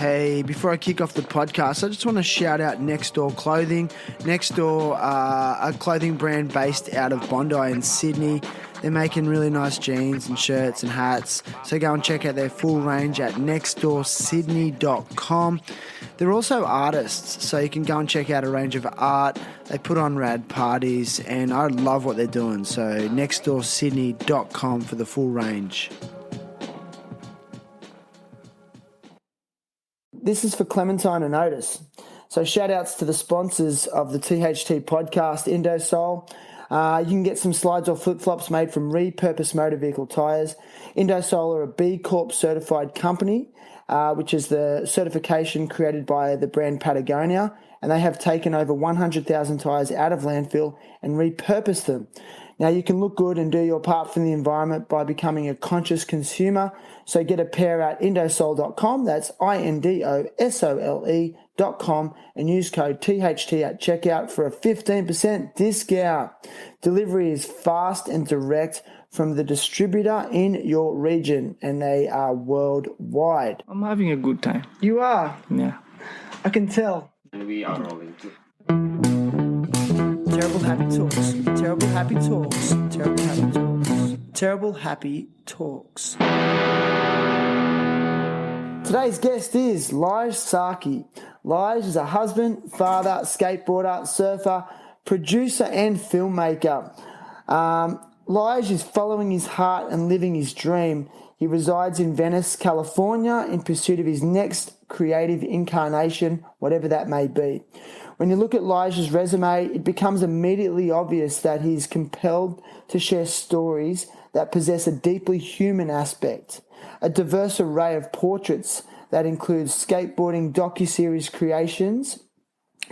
Hey, before I kick off the podcast, I just want to shout out Next Door Clothing. Next Door, a clothing brand based out of Bondi in Sydney. They're making really nice jeans and shirts and hats. So go and check out their full range at nextdoorsydney.com. They're also artists, so you can go and check out a range of art. They put on rad parties, and I love what they're doing. So nextdoorsydney.com for the full range. This is for Clementine and Otis. So shout outs to the sponsors of the THT podcast, Indosol. You can get some slides or flip-flops made from repurposed motor vehicle tyres. Indosol are a B Corp certified company, which is the certification created by the brand Patagonia, and they have taken over 100,000 tyres out of landfill and repurposed them. Now, you can look good and do your part for the environment by becoming a conscious consumer. So get a pair at indosol.com, that's INDOSOLE.com, and use code THT at checkout for a 15% discount. Delivery is fast and direct from the distributor in your region, and they are worldwide. I'm having a good time. You are? Yeah. I can tell. And we are rolling too. Terrible happy talks. Terrible happy talks. Terrible happy talks. Terrible happy talks. Today's guest is Lije Sarki. Lije is a husband, father, skateboarder, surfer, producer, and filmmaker. Lije is following his heart and living his dream. He resides in Venice, California, in pursuit of his next creative incarnation, whatever that may be. When you look at Lije's resume, it becomes immediately obvious that he's compelled to share stories that possess a deeply human aspect. A diverse array of portraits that includes skateboarding docu-series creations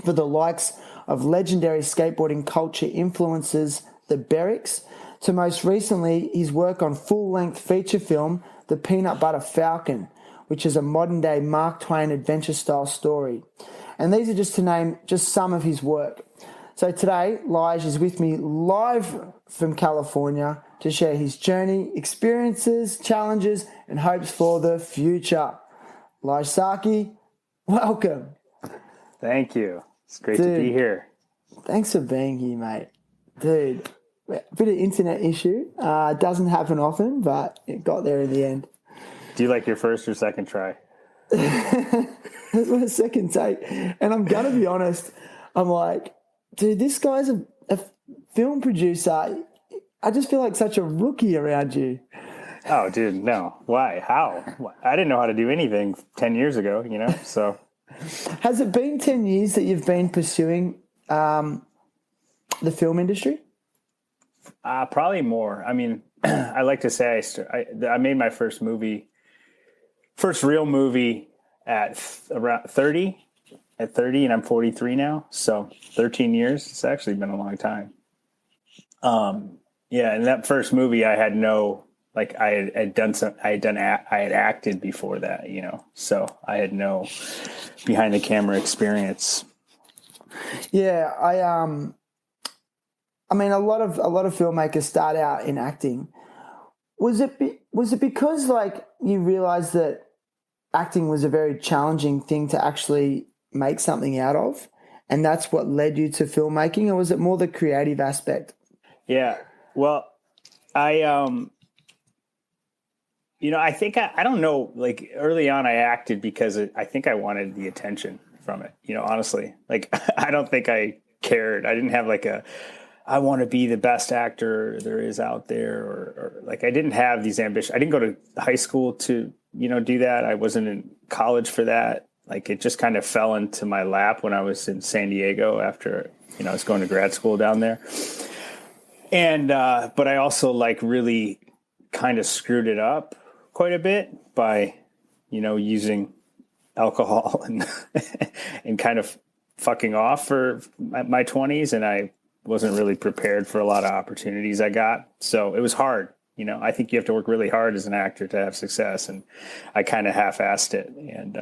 for the likes of legendary skateboarding culture influencers, the Berrics, to most recently his work on full-length feature film, The Peanut Butter Falcon, which is a modern-day Mark Twain adventure-style story. And these are just to name just some of his work. So today, Lije is with me live from California to share his journey, experiences, challenges, and hopes for the future. Lije Sarki, welcome. Thank you. It's great to be here. Thanks for being here, mate. Dude, a bit of internet issue. Doesn't happen often, but it got there in the end. Do you like your first or second try? That's my second take. And I'm going to be honest, I'm like, dude, this guy's a film producer. I just feel like such a rookie around you. Oh, dude, no. Why? How? I didn't know how to do anything 10 years ago, so. Has it been 10 years that you've been pursuing the film industry? Probably more. I mean, I like to say I made my first real movie at around 30, and I'm 43 now. So 13 years. It's actually been a long time. Yeah. And that first movie, I had I had acted before that, so I had no behind the camera experience. Yeah. I mean, a lot of filmmakers start out in acting. Was it because you realized that acting was a very challenging thing to actually make something out of, and that's what led you to filmmaking, or was it more the creative aspect? Yeah. Well, I think I don't know, early on I acted because I think I wanted the attention from it, honestly. I don't think I cared. I didn't have I want to be the best actor there is out there, or I didn't have these ambitions. I didn't go to high school to, do that. I wasn't in college for that. It just kind of fell into my lap when I was in San Diego after, I was going to grad school down there. And, but I also really kind of screwed it up quite a bit by, using alcohol and, and kind of fucking off for my 20s. And I wasn't really prepared for a lot of opportunities I got. So it was hard. I think you have to work really hard as an actor to have success. And I kind of half-assed it. And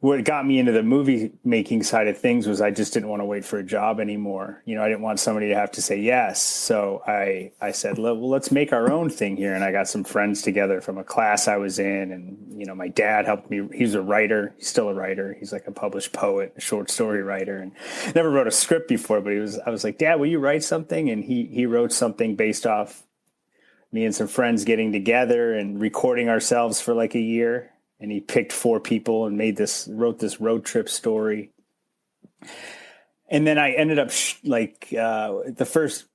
what got me into the movie making side of things was I just didn't want to wait for a job anymore. You know, I didn't want somebody to have to say yes. So I said, well, let's make our own thing here. And I got some friends together from a class I was in. And, you know, my dad helped me. He's a writer. He's still a writer. He's like a published poet, a short story writer, and never wrote a script before. But I was like, Dad, will you write something? And he wrote something based off me and some friends getting together and recording ourselves for like a year. And he picked 4 people and wrote this road trip story. And then I ended up the first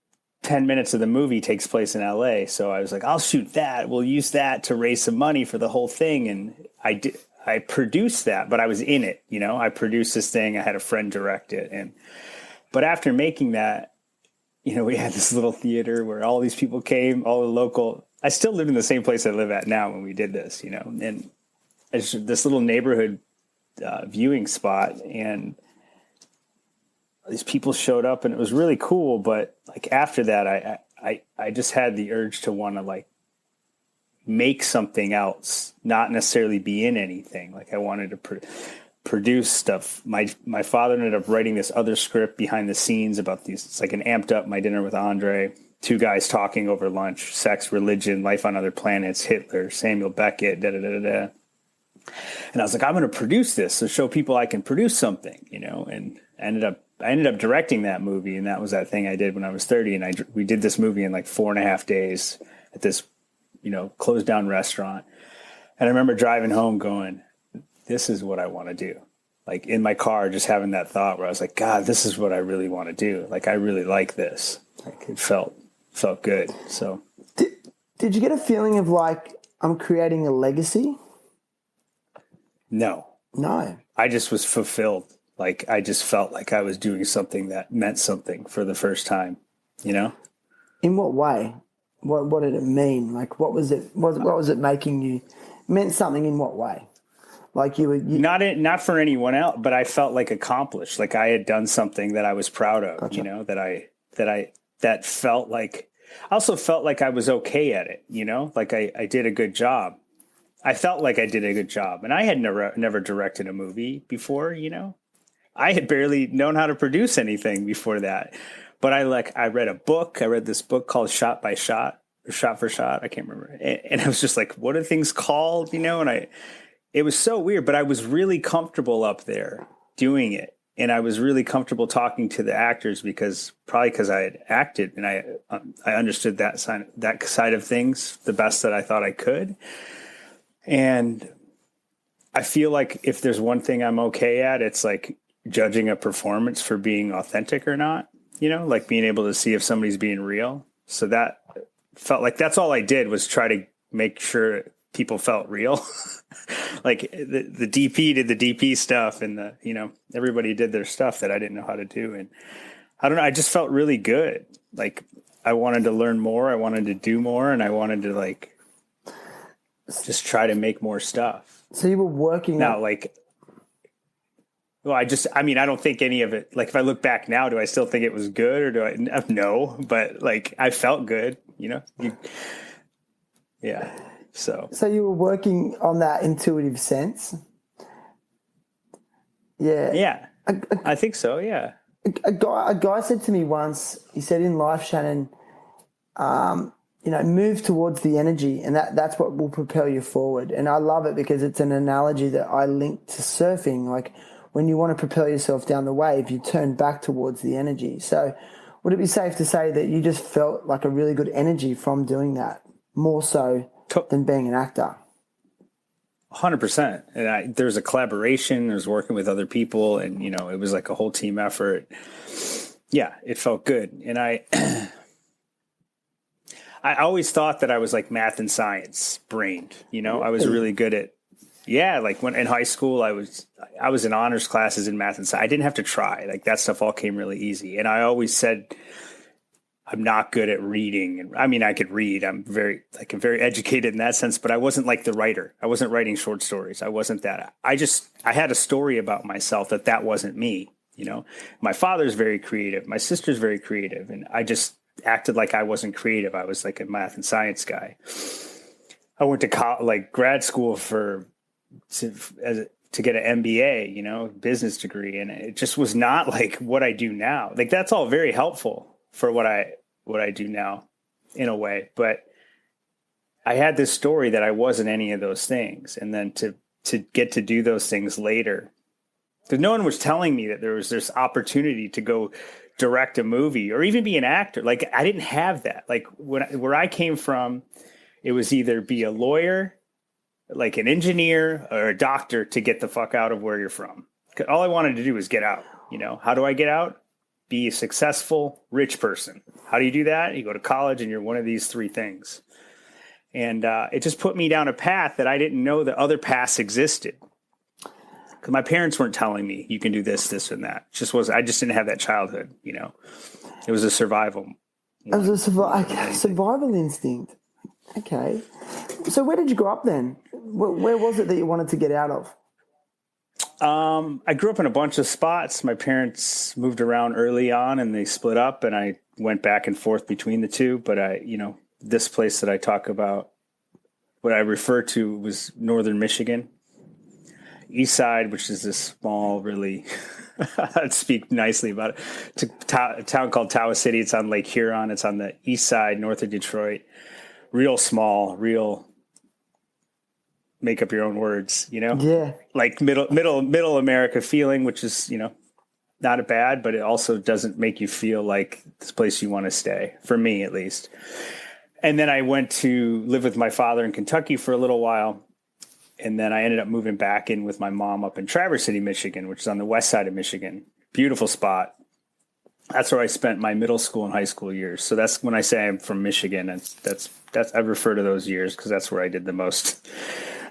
10 minutes of the movie takes place in LA. So I was like, I'll shoot that. We'll use that to raise some money for the whole thing. And I produced that, but I was in it. You know, I produced this thing. I had a friend direct it. But after making that, you know, we had this little theater where all these people came, all the local. I still live in the same place I live at now when we did this, you know, and it's this little neighborhood viewing spot, and these people showed up, and it was really cool. But like after that, I just had the urge to want to like make something else, not necessarily be in anything. Like I wanted to produce stuff. My father ended up writing this other script behind the scenes about these. It's like an amped up My Dinner with Andre. 2 guys talking over lunch: sex, religion, life on other planets, Hitler, Samuel Beckett, da da da da. And I was like, I'm going to produce this to show people I can produce something, you know. And I ended up directing that movie, and that was that thing I did when I was 30. And we did this movie in like 4.5 days at this, you know, closed down restaurant. And I remember driving home going, this is what I want to do. Like in my car, just having that thought where I was like, God, this is what I really want to do. Like I really like this. Like it felt good. So did you get a feeling of like, I'm creating a legacy? No. I just was fulfilled. Like I just felt like I was doing something that meant something for the first time, you know? In what way? What did it mean? Like what was it making you meant something in what way? Like you not for anyone else, but I felt like accomplished. Like I had done something that I was proud of, Gotcha. You know, that felt like, I also felt like I was okay at it, you know, like I did a good job. I felt like I did a good job, and I had never directed a movie before, you know. I had barely known how to produce anything before that. But I read a book. I read this book called Shot by Shot or Shot for Shot. I can't remember. And I was just like, what are things called, you know? And it was so weird, but I was really comfortable up there doing it. And I was really comfortable talking to the actors because I had acted and I understood that side of things the best that I thought I could. And I feel like if there's one thing I'm okay at, it's like judging a performance for being authentic or not, you know, like being able to see if somebody's being real. So that felt like that's all I did was try to make sure people felt real. Like the DP did the DP stuff and you know, everybody did their stuff that I didn't know how to do. And I don't know, I just felt really good. Like I wanted to learn more. I wanted to do more. And I wanted to like, just try to make more stuff. So you were working now, like, well, I don't think any of it, like if I look back now, do I still think it was good or do I, no, but like I felt good, you know? Yeah. So you were working on that intuitive sense. Yeah. Yeah. I think so. Yeah. A guy said to me once, he said, in life, Shannon, you know, move towards the energy, and that's what will propel you forward. And I love it because it's an analogy that I link to surfing. Like when you want to propel yourself down the wave, you turn back towards the energy. So would it be safe to say that you just felt like a really good energy from doing that, more so than being an actor? 100%. And there's a collaboration, there's working with other people, and, you know, it was like a whole team effort. Yeah, it felt good. And I always thought that I was like math and science brained, you know. I was really good at, like when in high school, I was in honors classes in math and science. I didn't have to try. Like that stuff all came really easy. And I always said, I'm not good at reading. And I mean, I could read. I'm very educated in that sense, but I wasn't like the writer. I wasn't writing short stories. I wasn't that. I had a story about myself that wasn't me, you know. My father's very creative. My sister's very creative. And I just acted like I wasn't creative. I was like a math and science guy. I went to grad school to to get an MBA, business degree. And it just was not like what I do now. Like that's all very helpful for what I do now in a way. But I had this story that I wasn't any of those things. And then to get to do those things later, because no one was telling me that there was this opportunity to go direct a movie or even be an actor. Like I didn't have that. Like where I came from, it was either be a lawyer, like an engineer, or a doctor to get the fuck out of where you're from. All I wanted to do was get out. How do I get out? Be a successful, rich person. How do you do that? You go to college and you're one of these three things. And it just put me down a path that I didn't know that other paths existed. Because my parents weren't telling me you can do this, this, and that. I just didn't have that childhood. It was a survival. It was a survival instinct. Okay. So where did you grow up then? Where was it that you wanted to get out of? I grew up in a bunch of spots. My parents moved around early on and they split up, and I went back and forth between the two. But this place that I talk about, what I refer to was northern Michigan. East Side, which is this small, really, I'd speak nicely about it. It's a town called Tawa City. It's on Lake Huron. It's on the east side, north of Detroit. Real small, real make up your own words, Yeah. Like middle America feeling, which is, not bad, but it also doesn't make you feel like this place you want to stay, for me at least. And then I went to live with my father in Kentucky for a little while. And then I ended up moving back in with my mom up in Traverse City, Michigan, which is on the west side of Michigan. Beautiful spot. That's where I spent my middle school and high school years. So that's when I say I'm from Michigan. And that's I refer to those years because that's where I did the most,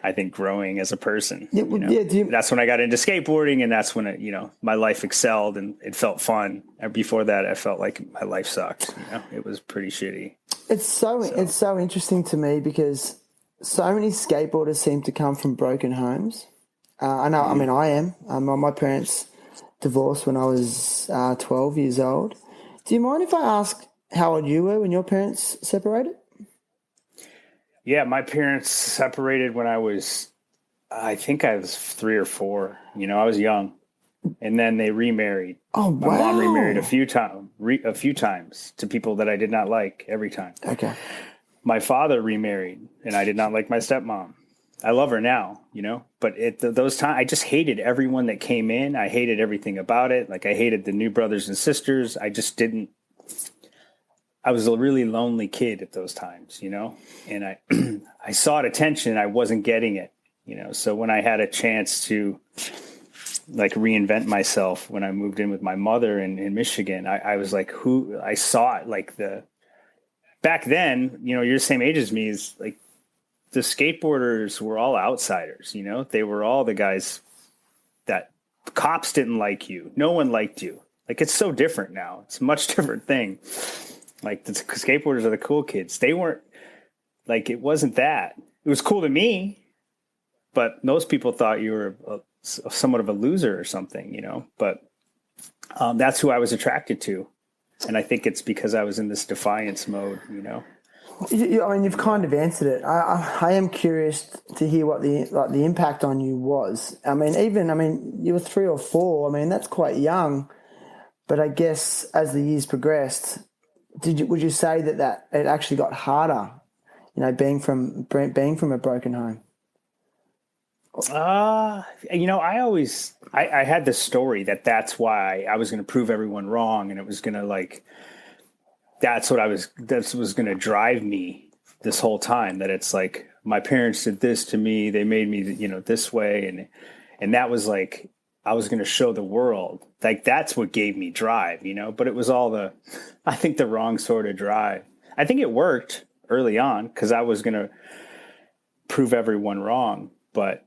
I think, growing as a person. That's when I got into skateboarding, and that's when my life excelled and it felt fun. And before that, I felt like my life sucked. It was pretty shitty. It's so interesting to me because so many skateboarders seem to come from broken homes. I know. I mean, I am. My parents divorced when I was 12 years old. Do you mind if I ask how old you were when your parents separated? Yeah, my parents separated when I think I was 3 or 4. I was young, and then they remarried. Oh, wow! My mom remarried a few times to people that I did not like every time. Okay. My father remarried, and I did not like my stepmom. I love her now, but those times I just hated everyone that came in. I hated everything about it. Like I hated the new brothers and sisters. I just didn't. I was a really lonely kid at those times, and I sought attention. I wasn't getting it, So when I had a chance to like reinvent myself, when I moved in with my mother in Michigan, I was like, I saw it like back then, you're the same age as me, is like the skateboarders were all outsiders, they were all the guys that cops didn't like you. No one liked you. Like, it's so different now. It's a much different thing. Like the skateboarders are the cool kids. They weren't like, it wasn't that. It was cool to me, but most people thought you were somewhat of a loser or something, but that's who I was attracted to. And I think it's because I was in this defiance mode, I mean, you've kind of answered it. I am curious to hear what the impact on you was. I mean, you were 3 or 4. I mean, that's quite young. But I guess as the years progressed, would you say that it actually got harder? Being from a broken home. I had this story that's why I was going to prove everyone wrong, and it was going to that was going to drive me this whole time, that it's like, my parents did this to me. They made me, this way. And that was like, I was going to show the world, like, that's what gave me drive, but it was all I think the wrong sort of drive. I think it worked early on because I was going to prove everyone wrong, but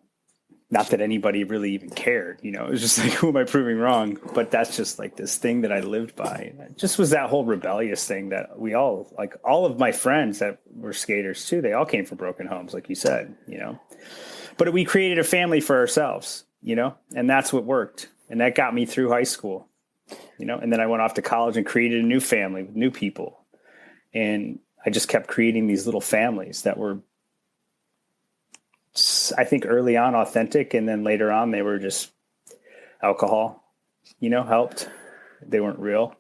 not that anybody really even cared, it was just like, who am I proving wrong? But that's just like this thing that I lived by. It just was that whole rebellious thing that we all, like all of my friends that were skaters too, they all came from broken homes, like you said, but we created a family for ourselves, and that's what worked. And that got me through high school, and then I went off to college and created a new family with new people. And I just kept creating these little families that were, I think early on authentic, and then later on they were just alcohol, helped. They weren't real.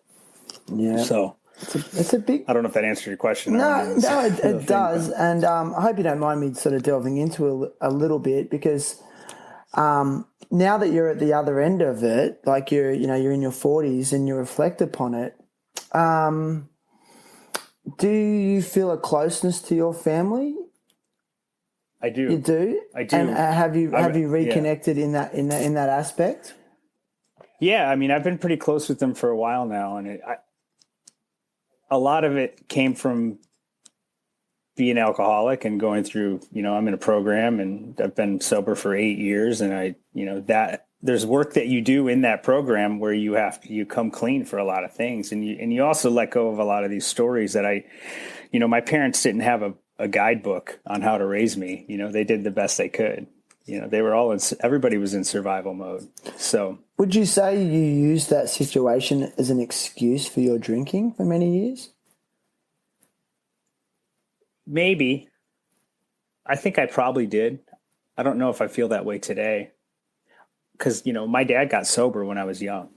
Yeah. So it's a big. I don't know if that answered your question. No, it does. And I hope you don't mind me sort of delving into a little bit, because now that you're at the other end of it, like you're in your 40s and you reflect upon it, do you feel a closeness to your family? I do. You do? I do. And have you reconnected in that aspect? Yeah, I mean, I've been pretty close with them for a while now, and a lot of it came from being alcoholic and going through, I'm in a program and I've been sober for 8 years, and that there's work that you do in that program where you come clean for a lot of things, and you also let go of a lot of these stories that my parents didn't have a guidebook on how to raise me. They did the best they could. They were everybody was in survival mode. So would you say you used that situation as an excuse for your drinking for many years? Maybe. I think I probably did. I don't know if I feel that way today, because my dad got sober when I was young.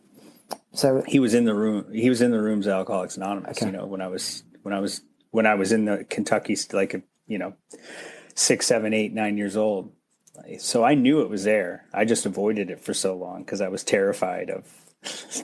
So he was in the room. He was in the rooms of Alcoholics Anonymous. Okay. When I was in the Kentucky, 6, 7, 8, 9 years old. So I knew it was there. I just avoided it for so long because I was terrified of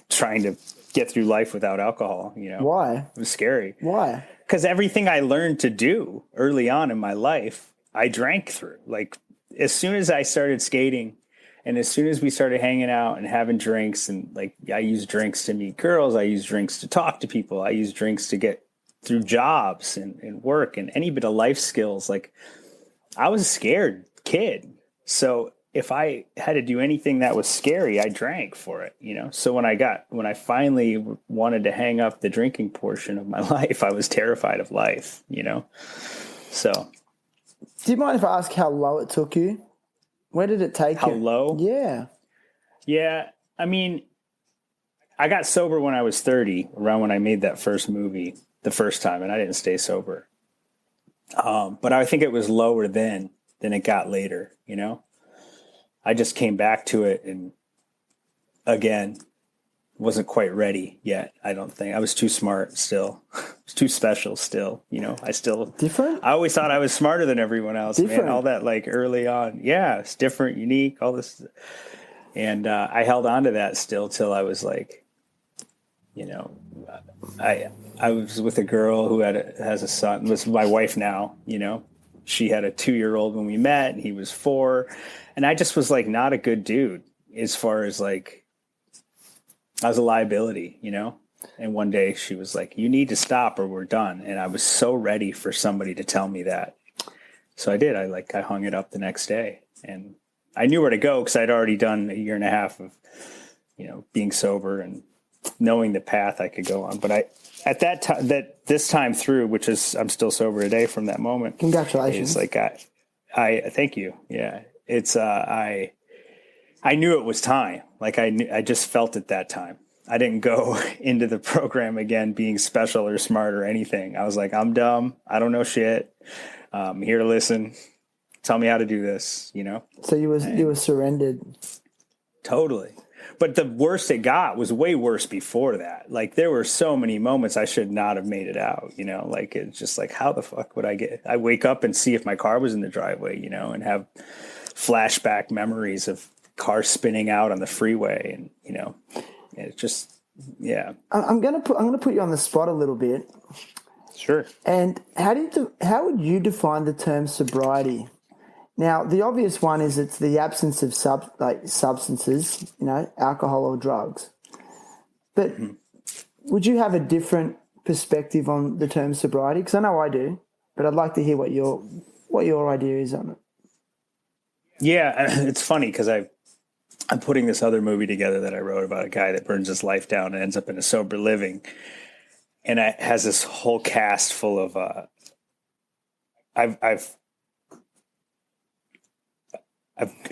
trying to get through life without alcohol. Why? It was scary. Why? Because everything I learned to do early on in my life, I drank through. Like, as soon as I started skating, and as soon as we started hanging out and having drinks, and I used drinks to meet girls, I used drinks to talk to people, I used drinks to get through jobs and work and any bit of life skills. I was a scared kid. So if I had to do anything that was scary, I drank for it, So when I finally wanted to hang up the drinking portion of my life, I was terrified of life, So. Do you mind if I ask how low it took you? Where did it take you? How low? Yeah. Yeah. I mean, I got sober when I was 30, around when I made that first movie the first time, and I didn't stay sober. But I think it was lower then than it got later, I just came back to it, and again, wasn't quite ready yet. I don't think I was too smart still. I was too special still, I still different. I always thought I was smarter than everyone else, different. Man, all that early on. Yeah. It's different, unique, all this. And, I held on to that still till I was I was with a girl who has a son, was my wife now, she had a 2-year-old when we met, and he was 4. And I just was not a good dude as far as I was a liability, And one day she was like, you need to stop or we're done. And I was so ready for somebody to tell me that. So I did. I hung it up the next day, and I knew where to go because I'd already done 1.5 years of, being sober and knowing the path I could go on. But at that time, this time through, which is, I'm still sober today from that moment. Congratulations. It's I thank you. Yeah. It's, I knew it was time. I just felt it that time. I didn't go into the program again being special or smart or anything. I was like, I'm dumb. I don't know shit. I'm here to listen. Tell me how to do this, So you were surrendered. Totally. But the worst it got was way worse before that. There were so many moments I should not have made it out, It's just how the fuck would I wake up and see if my car was in the driveway, and have flashback memories of cars spinning out on the freeway, and, it's just, yeah. I'm gonna put you on the spot a little bit. Sure. And how would you define the term sobriety? Now, the obvious one is it's the absence of substances, alcohol or drugs. But would you have a different perspective on the term sobriety? Because I know I do, but I'd like to hear what your idea is on it. Yeah, it's funny because I'm putting this other movie together that I wrote about a guy that burns his life down and ends up in a sober living, and it has this whole cast full of I've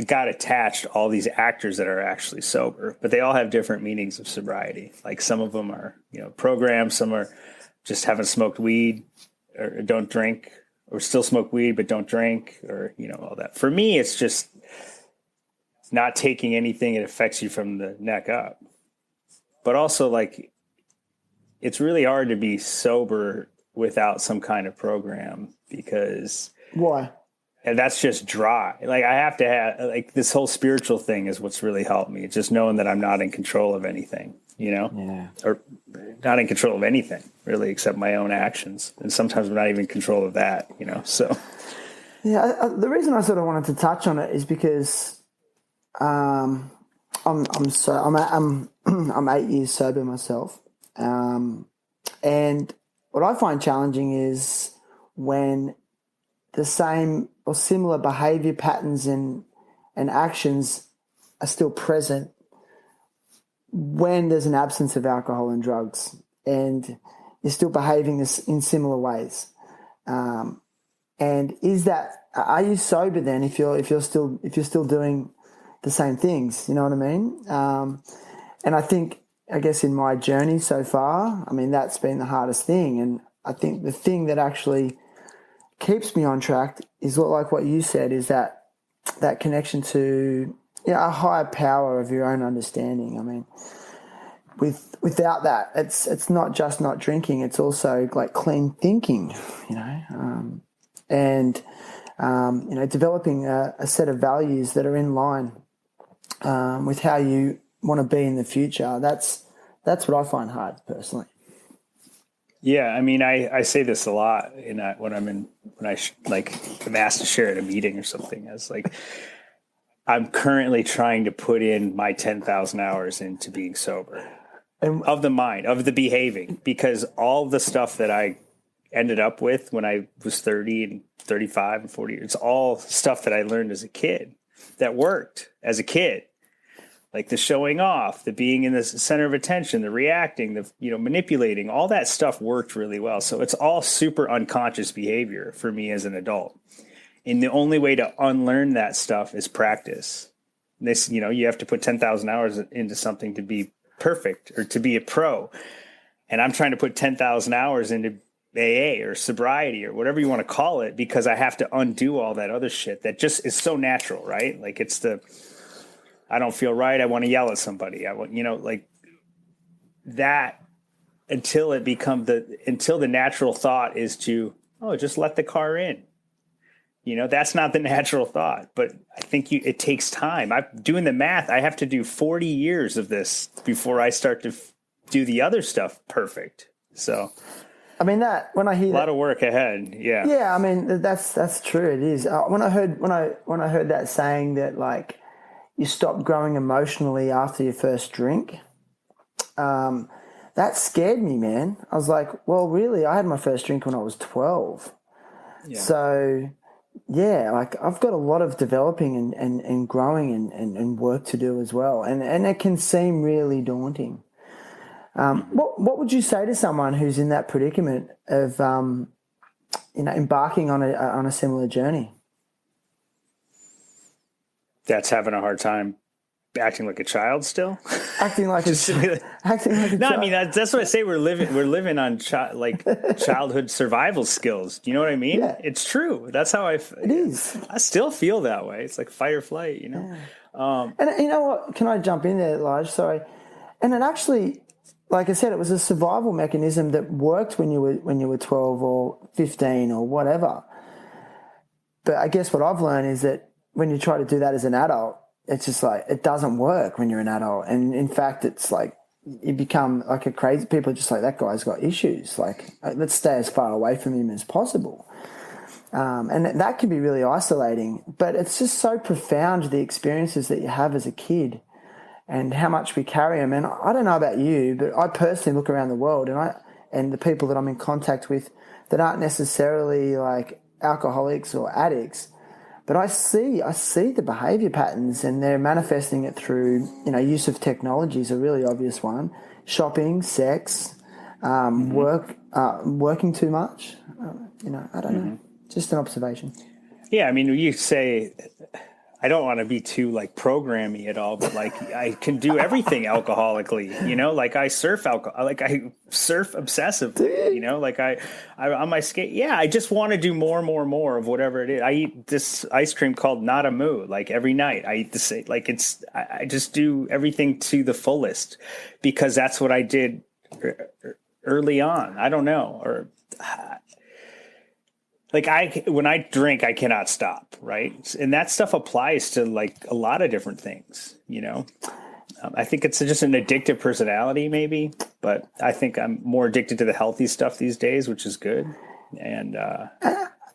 got attached all these actors that are actually sober, but they all have different meanings of sobriety. Some of them are, programs, some are just haven't smoked weed or don't drink or still smoke weed but don't drink, or all that. For me, it's just not taking anything that affects you from the neck up. But also, like, it's really hard to be sober without some kind of program, because Why? and that's just dry. Like, I have to have, like, this whole spiritual thing is what's really helped me. Just knowing that I'm not in control of anything, or not in control of anything really, except my own actions. And sometimes I'm not even in control of that, so. Yeah. The reason I sort of wanted to touch on it is because, I'm 8 years sober myself. And what I find challenging is when the same or similar behavior patterns and actions are still present when there's an absence of alcohol and drugs, and you're still behaving this in similar ways. And are you sober then if you're still doing the same things? You know what I mean? And I guess in my journey so far, I mean, that's been the hardest thing. And I think the thing that actually keeps me on track is what you said, is that connection to a higher power of your own understanding. I mean, without that, it's not just not drinking; it's also like clean thinking, and developing a set of values that are in line with how you want to be in the future. That's what I find hard personally. Yeah, I mean, I say this a lot when I'm asked to share at a meeting or something. As like, I'm currently trying to put in my 10,000 hours into being sober, of the mind, of the behaving, because all the stuff that I ended up with when I was 30 and 35 and 40, it's all stuff that I learned as a kid that worked as a kid. Like the showing off, the being in the center of attention, the reacting, the manipulating, all that stuff worked really well. So it's all super unconscious behavior for me as an adult. And the only way to unlearn that stuff is practice. You have to put 10,000 hours into something to be perfect or to be a pro. And I'm trying to put 10,000 hours into AA or sobriety or whatever you want to call it, because I have to undo all that other shit that just is so natural, right? Like, it's I don't feel right, I want to yell at somebody. I want, like that, until the natural thought is to, just let the car in. That's not the natural thought, but I think it takes time. I'm doing the math. I have to do 40 years of this before I start to do the other stuff perfect. So, I mean, when I hear a lot of work ahead. Yeah. Yeah. I mean, that's true. It is. When I heard that saying that, like, you stop growing emotionally after your first drink, that scared me, man. I was like, well, really, I had my first drink when I was 12. Yeah. So, yeah, like, I've got a lot of developing and growing and work to do as well. And it can seem really daunting. What would you say to someone who's in that predicament of, embarking on a similar journey? That's having a hard time acting like a child still. Acting like a child. No, I mean, that's what I say. We're living on childhood survival skills. Do you know what I mean? Yeah. It's true. That's how it is. I still feel that way. It's like fight or flight, Yeah. And you know what? Can I jump in there, Lige? Sorry. And it actually, like I said, it was a survival mechanism that worked when you were 12 or 15 or whatever. But I guess what I've learned is that when you try to do that as an adult, it's just like, it doesn't work when you're an adult. And in fact, it's like, you become like a crazy, people are just like, that guy's got issues. Like, let's stay as far away from him as possible. And that can be really isolating, but it's just so profound, the experiences that you have as a kid and how much we carry them. And I don't know about you, but I personally look around the world and the people that I'm in contact with that aren't necessarily like alcoholics or addicts, but I see the behavior patterns, and they're manifesting it through, use of technology is a really obvious one. Shopping, sex, working too much. I don't know. Just an observation. Yeah, I mean, you say, I don't want to be too like programmy at all, but like I can do everything alcoholically, you know, like I surf obsessively, you know, like I on my skate. Yeah. I just want to do more of whatever it is. I eat this ice cream called Not a Moo, like every night I eat the same, like I just do everything to the fullest because that's what I did early on. I don't know. Or like when I drink, I cannot stop, right? And that stuff applies to like a lot of different things, you know? I think it's just an addictive personality maybe, but I think I'm more addicted to the healthy stuff these days, which is good and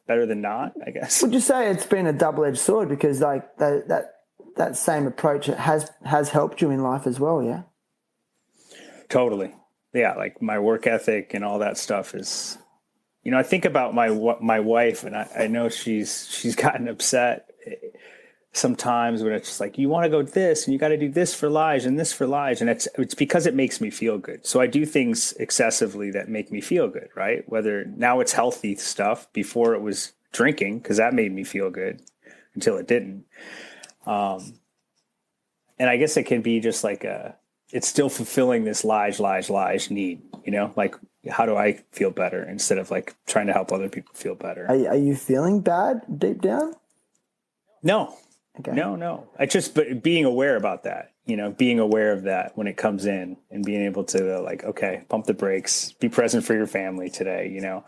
better than not, I guess. Would you say it's been a double-edged sword because like that same approach has helped you in life as well, yeah? Totally. Yeah, like my work ethic and all that stuff is... You know, I think about my wife, and I know she's gotten upset sometimes when it's just like, you want to go this, and you got to do this for Lige and this for Lige, and it's because it makes me feel good. So I do things excessively that make me feel good, right? Whether now it's healthy stuff, before it was drinking, because that made me feel good until it didn't. And I guess it can be just like it's still fulfilling this Lige need, you know, like, how do I feel better instead of like trying to help other people feel better? Are you feeling bad deep down? No, okay. No. But being aware about that, you know, being aware of that when it comes in and being able to like, okay, pump the brakes, be present for your family today, you know,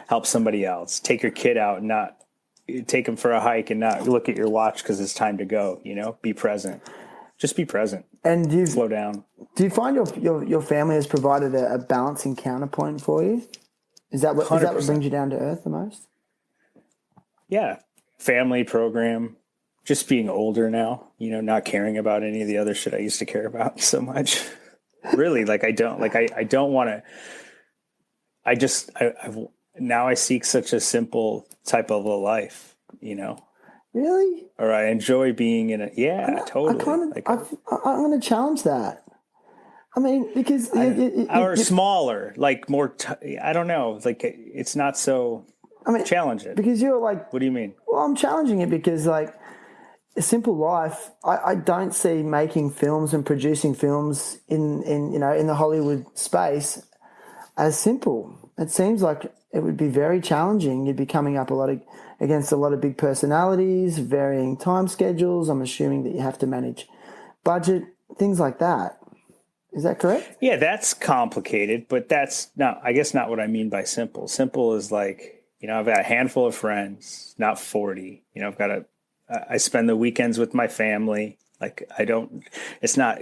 help somebody else, take your kid out and not take them for a hike and not look at your watch because it's time to go, you know, be present. Just be present. And slow down. Do you find your family has provided a balancing counterpoint for you? Is that what brings you down to earth the most? Yeah. Family, program, just being older now, you know, not caring about any of the other shit I used to care about so much. Really, like I don't want to, now I seek such a simple type of a life, you know. Really? Or I enjoy being in it. Yeah, totally. I'm going to challenge that. I mean, because... or smaller, like more... I don't know. Like, it's not so... challenge it. Because you're like... What do you mean? Well, I'm challenging it because, like, a simple life, I don't see making films and producing films in the Hollywood space as simple. It seems like it would be very challenging. You'd be coming up against a lot of big personalities, varying time schedules. I'm assuming that you have to manage budget, things like that. Is that correct? Yeah, that's complicated, but that's not, I guess, not what I mean by simple. Simple is like, you know, I've got a handful of friends, not 40. You know, I spend the weekends with my family. Like, it's not,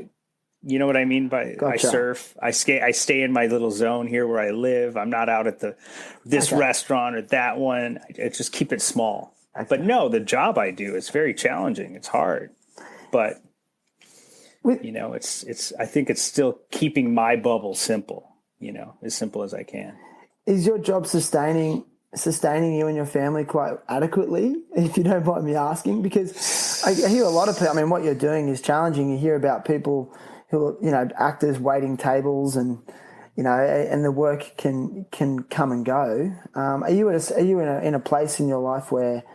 you know what I mean by, gotcha. I surf, I skate, I stay in my little zone here where I live. I'm not out at this restaurant or that one. I just keep it small. Okay. But no, the job I do is very challenging. It's hard, but you know, I think it's still keeping my bubble simple, you know, as simple as I can. Is your job sustaining you and your family quite adequately, if you don't mind me asking? Because I hear a lot of people, I mean, what you're doing is challenging. You hear about people who are, you know, actors waiting tables and, you know, and the work can come and go. Are you in a place in your life where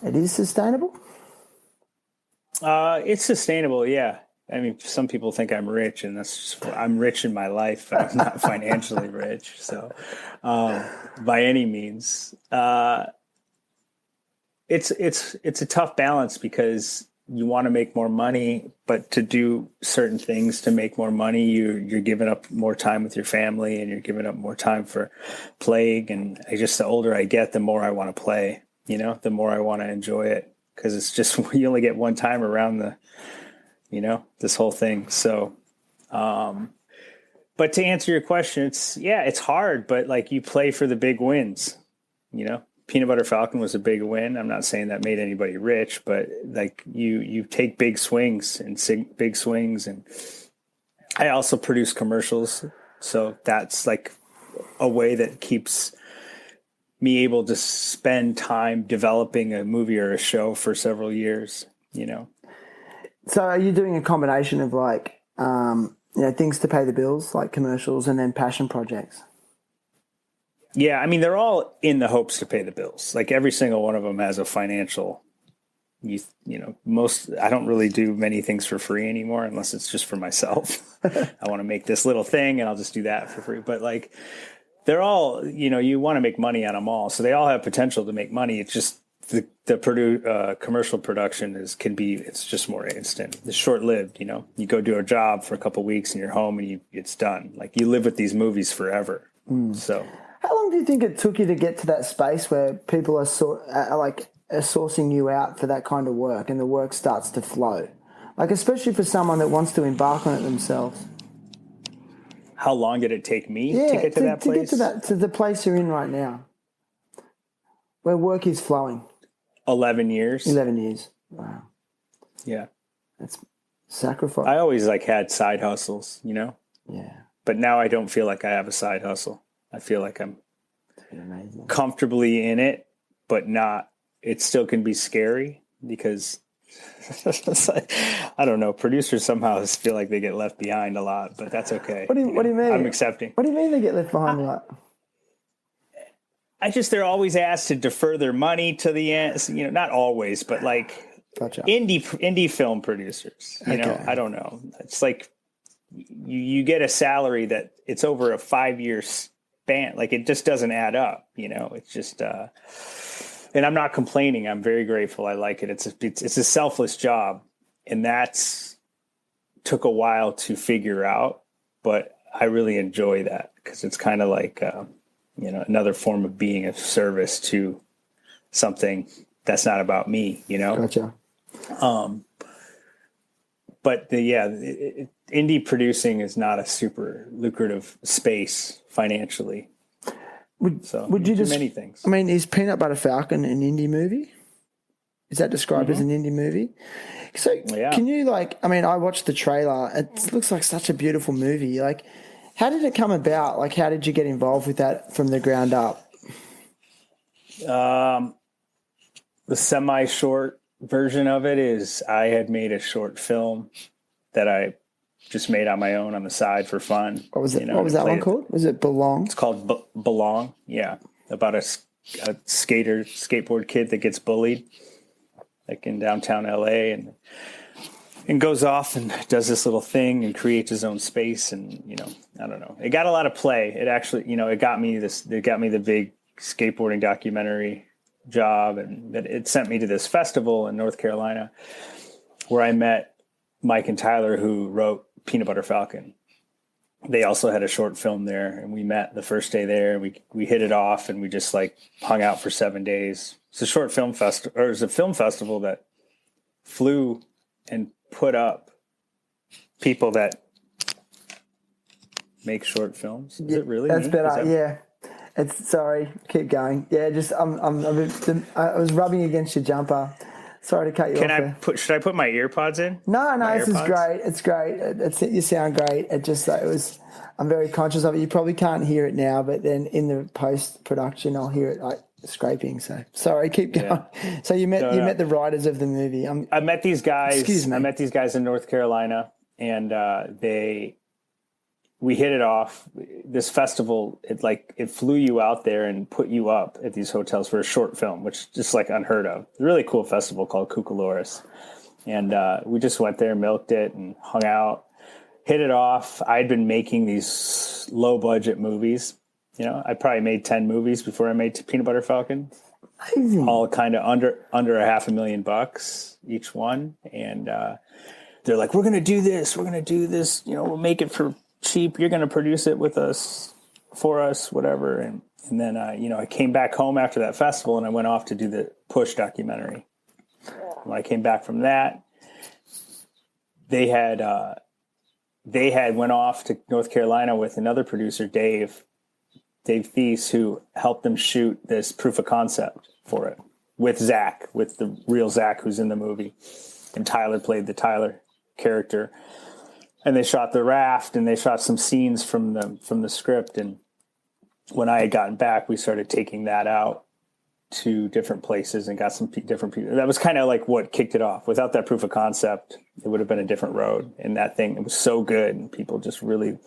it is sustainable? It's sustainable, yeah. I mean, some people think I'm rich, and I'm rich in my life, but I'm not financially rich. So, by any means, it's a tough balance because you want to make more money, but to do certain things to make more money, you're giving up more time with your family, and you're giving up more time for playing. And the older I get, the more I want to play. You know, the more I want to enjoy it because it's just you only get one time around this whole thing. So, but to answer your question, it's hard, but like you play for the big wins, you know. Peanut Butter Falcon was a big win. I'm not saying that made anybody rich, but like you take big swings. And I also produce commercials. So that's like a way that keeps me able to spend time developing a movie or a show for several years, you know. So are you doing a combination of like, things to pay the bills, like commercials, and then passion projects? Yeah, I mean, they're all in the hopes to pay the bills. Like every single one of them has a financial I don't really do many things for free anymore unless it's just for myself. I want to make this little thing and I'll just do that for free. But like, they're all, you want to make money on them all. So they all have potential to make money. It's just the commercial production it's just more instant. It's short lived. You go do a job for a couple of weeks and you're home and it's done. Like, you live with these movies forever. So how long do you think it took you to get to that space where people are sourcing you out for that kind of work and the work starts to flow? Like, especially for someone that wants to embark on it themselves. How long did it take me to get to that place? To get to the place you're in right now, where work is flowing. 11 years. 11 years. Wow. Yeah. That's sacrifice. I always had side hustles, Yeah. But now I don't feel like I have a side hustle. I feel like I'm comfortably in it, but not. It still can be scary because I don't know. Producers somehow feel like they get left behind a lot, but that's okay. What do you mean? I'm accepting. What do you mean they get left behind a lot? They're always asked to defer their money to the end. Not always, but like gotcha. indie film producers. I don't know. It's like you get a salary that it's over a 5-year span. Like, it just doesn't add up. It's just. And I'm not complaining. I'm very grateful. I like it. It's a selfless job, and that's took a while to figure out. But I really enjoy that because it's kind of like another form of being of service to something that's not about me. Gotcha. But indie producing is not a super lucrative space financially. Would you do many things? I mean, is Peanut Butter Falcon an indie movie? Is that described as an indie movie? So can you I watched the trailer. It looks like such a beautiful movie. Like, how did it come about? Like, how did you get involved with that from the ground up? The semi-short version of it is I had made a short film that I just made on my own on the side for fun. What was it? What was that one called? Was it Belong? It's called Belong. Yeah, about a skateboard kid that gets bullied, like in downtown LA, and goes off and does this little thing and creates his own space. And I don't know. It got a lot of play. It actually, it got me the big skateboarding documentary job, and it sent me to this festival in North Carolina where I met Mike and Tyler, who wrote Peanut Butter Falcon. They also had a short film there, and we met the first day there. We hit it off, and we just hung out for 7 days. It's a short film festival, or it's a film festival that flew and put up people that make short films. Is it really? That's better. Yeah. It's sorry. Keep going. Yeah. Just I was rubbing against your jumper. Sorry to cut you off. Should I put my ear pods in? No, this is great. It's great. You sound great. I'm very conscious of it. You probably can't hear it now, but then in the post-production, I'll hear it scraping. So sorry, keep going. Yeah. So you met the writers of the movie. I met these guys. Excuse me. I met these guys in North Carolina, and we hit it off. This festival, it flew you out there and put you up at these hotels for a short film, which is just unheard of. A really cool festival called Cucaloris. And we just went there, milked it, and hung out, hit it off. I'd been making these low budget movies. I probably made 10 movies before I made Peanut Butter Falcon. Amazing. All kind of under $500,000 each one. And they're like, we're going to do this. We're going to do this. We'll make it for cheap. You're going to produce it with us, for us, whatever. And then, I came back home after that festival, and I went off to do the Push documentary. When I came back from that, they had went off to North Carolina with another producer, Dave Thies, who helped them shoot this proof of concept for it with Zach, with the real Zach who's in the movie. And Tyler played the Tyler character. And they shot the raft, and they shot some scenes from the script. And when I had gotten back, we started taking that out to different places and got some different people. That was kind of what kicked it off. Without that proof of concept, it would have been a different road. And that thing, it was so good, and people just really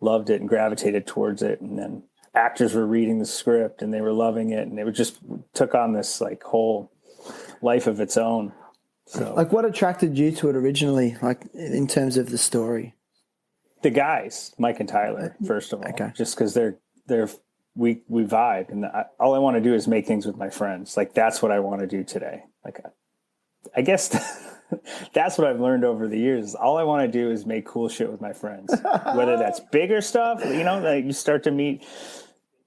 loved it and gravitated towards it. And then actors were reading the script, and they were loving it, and it just took on this whole life of its own. So Like, what attracted you to it originally, like in terms of the story? the guys, Mike and Tyler, first of all, Okay. just because we vibe, and all I want to do is make things with my friends. Like, that's what I want to do today. Like, I guess that's what I've learned over the years. All I want to do is make cool shit with my friends, whether that's bigger stuff, like you start to meet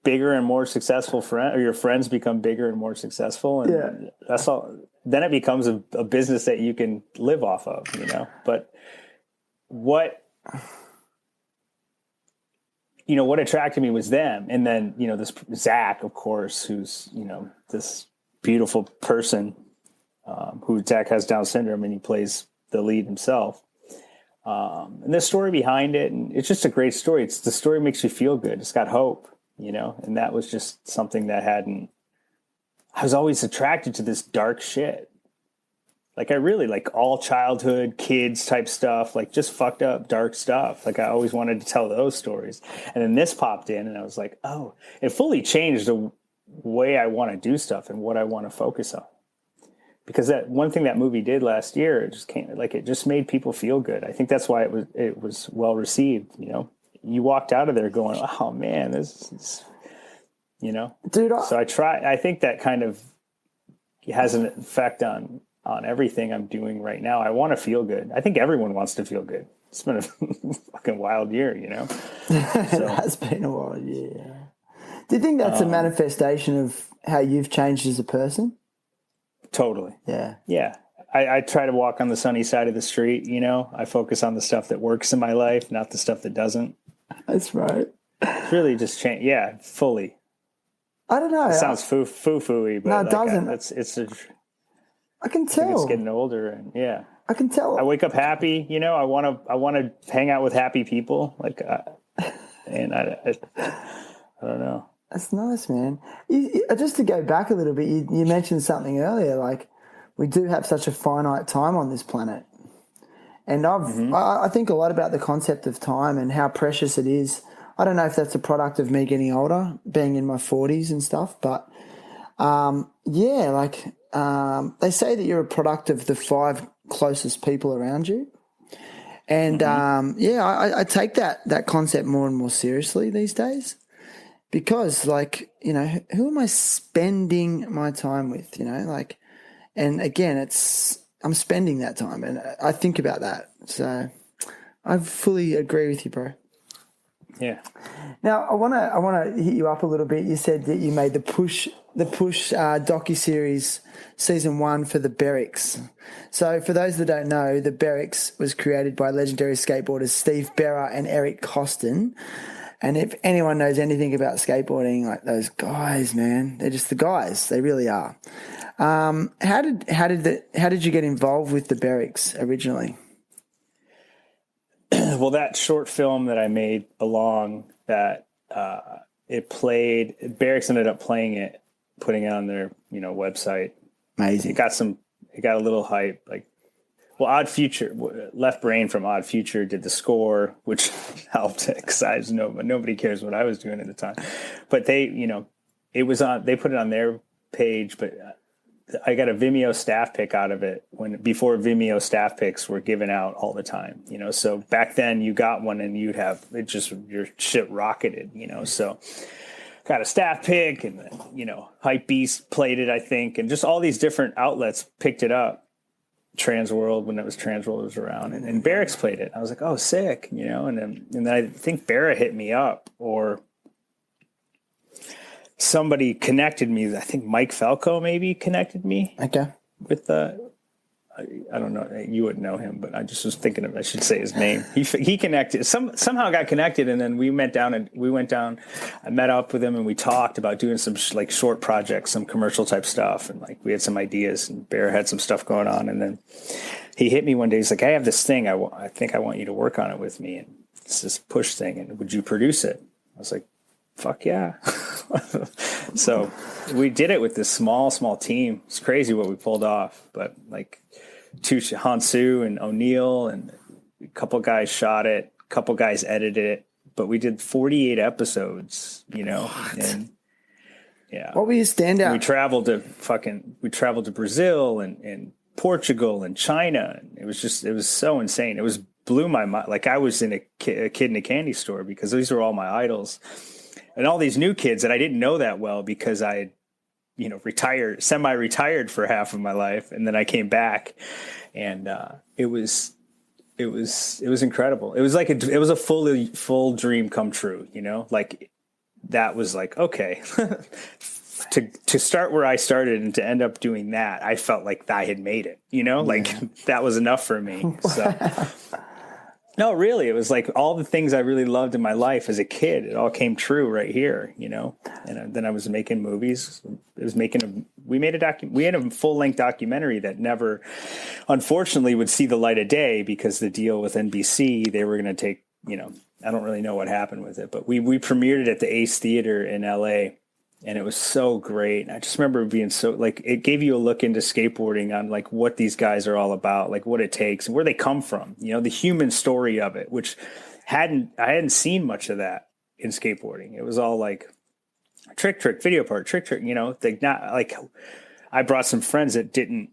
bigger and more successful friends, or your friends become bigger and more successful. And that's all. Then it becomes a business that you can live off of, but what attracted me was them. And then, this Zach, of course, who's, this beautiful person, who Zach has Down syndrome, and he plays the lead himself. And the story behind it, and it's just a great story. The story makes you feel good. It's got hope, and that was just something that I was always attracted to this dark shit. Like, I really like all childhood kids type stuff, like just fucked up dark stuff. Like, I always wanted to tell those stories. And then this popped in, and I was like, oh, it fully changed the way I want to do stuff and what I want to focus on. Because that one thing that movie did last year, it just made people feel good. I think that's why it was well received. You walked out of there going, oh man, this is, Dude, so I think that kind of has an effect on everything I'm doing right now. I want to feel good. I think everyone wants to feel good. It's been a fucking wild year, So. It has been a wild year. Do you think that's a manifestation of how you've changed as a person? Totally. Yeah. Yeah. I try to walk on the sunny side of the street, I focus on the stuff that works in my life, not the stuff that doesn't. That's right. It's really just changed. Yeah, fully. I don't know. It sounds foo-foo-y, but no, it doesn't. I can tell. I think it's getting older, and yeah. I can tell. I wake up happy, I want to hang out with happy people, and I don't know. That's nice, man. Just to go back a little bit, you mentioned something earlier, like we do have such a finite time on this planet. And I think a lot about the concept of time and how precious it is. I don't know if that's a product of me getting older, being in my 40s and stuff, but they say that you're a product of the 5 closest people around you. And I take that concept more and more seriously these days. Because, who am I spending my time with, and again, I'm spending that time, and I think about that. So I fully agree with you, bro. Yeah. Now, I want to hit you up a little bit. You said that you made the push docu-series season 1 for the Berrics. So for those that don't know, the Berrics was created by legendary skateboarders Steve Berra and Eric Costin. And if anyone knows anything about skateboarding, like those guys, man, they're just the guys. They really are. How did you get involved with the Berrics originally? Well, that short film that I made along that it played. Berrics ended up playing it, putting it on their website. Amazing. It got a little hype, like. Well, Odd Future, Left Brain from Odd Future did the score, which helped because nobody cares what I was doing at the time. But they, they put it on their page, but I got a Vimeo staff pick out of it before Vimeo staff picks were given out all the time, So back then you got one and you'd have your shit rocketed, So got a staff pick and Hypebeast played it, I think, and just all these different outlets picked it up. Transworld, when Transworld was around, and Berrics played it. I was like, oh, sick, and then I think Berra hit me up, or somebody connected me. I think Mike Falco maybe connected me. Okay. With I don't know, you wouldn't know him, but I just was thinking I should say his name. He connected, somehow got connected, and then we went down. I met up with him, and we talked about doing some short projects, some commercial type stuff, and we had some ideas, and Bear had some stuff going on, and then he hit me one day. He's like, I have this thing. I think I want you to work on it with me, and it's this push thing, and would you produce it? I was like, fuck yeah. So we did it with this small team. It's crazy what we pulled off, but Hansu and O'Neill and a couple guys shot it, a couple guys edited it, but we did 48 episodes, What? And yeah. What were your standout? We traveled to Brazil and Portugal and China. It was so insane. It was blew my mind. Like I was in a kid in a candy store because these were all my idols, and all these new kids that I didn't know that well because I had, semi-retired for half of my life, and then I came back, and it was incredible. It was like it was a full dream come true. Like that was like, okay. To start where I started and to end up doing that, I felt like I had made it, like that was enough for me. So no, really, it was like all the things I really loved in my life as a kid, it all came true right here, and then I was making movies. We had a full length documentary that never, unfortunately, would see the light of day because the deal with NBC, they were going to take, I don't really know what happened with it, but we premiered it at the Ace Theater in LA. And it was so great. I just remember being so like, it gave you a look into skateboarding on like what these guys are all about, like what it takes and where they come from, the human story of it, which I hadn't seen much of that in skateboarding. It was all like trick, video part, trick, like not like I brought some friends that didn't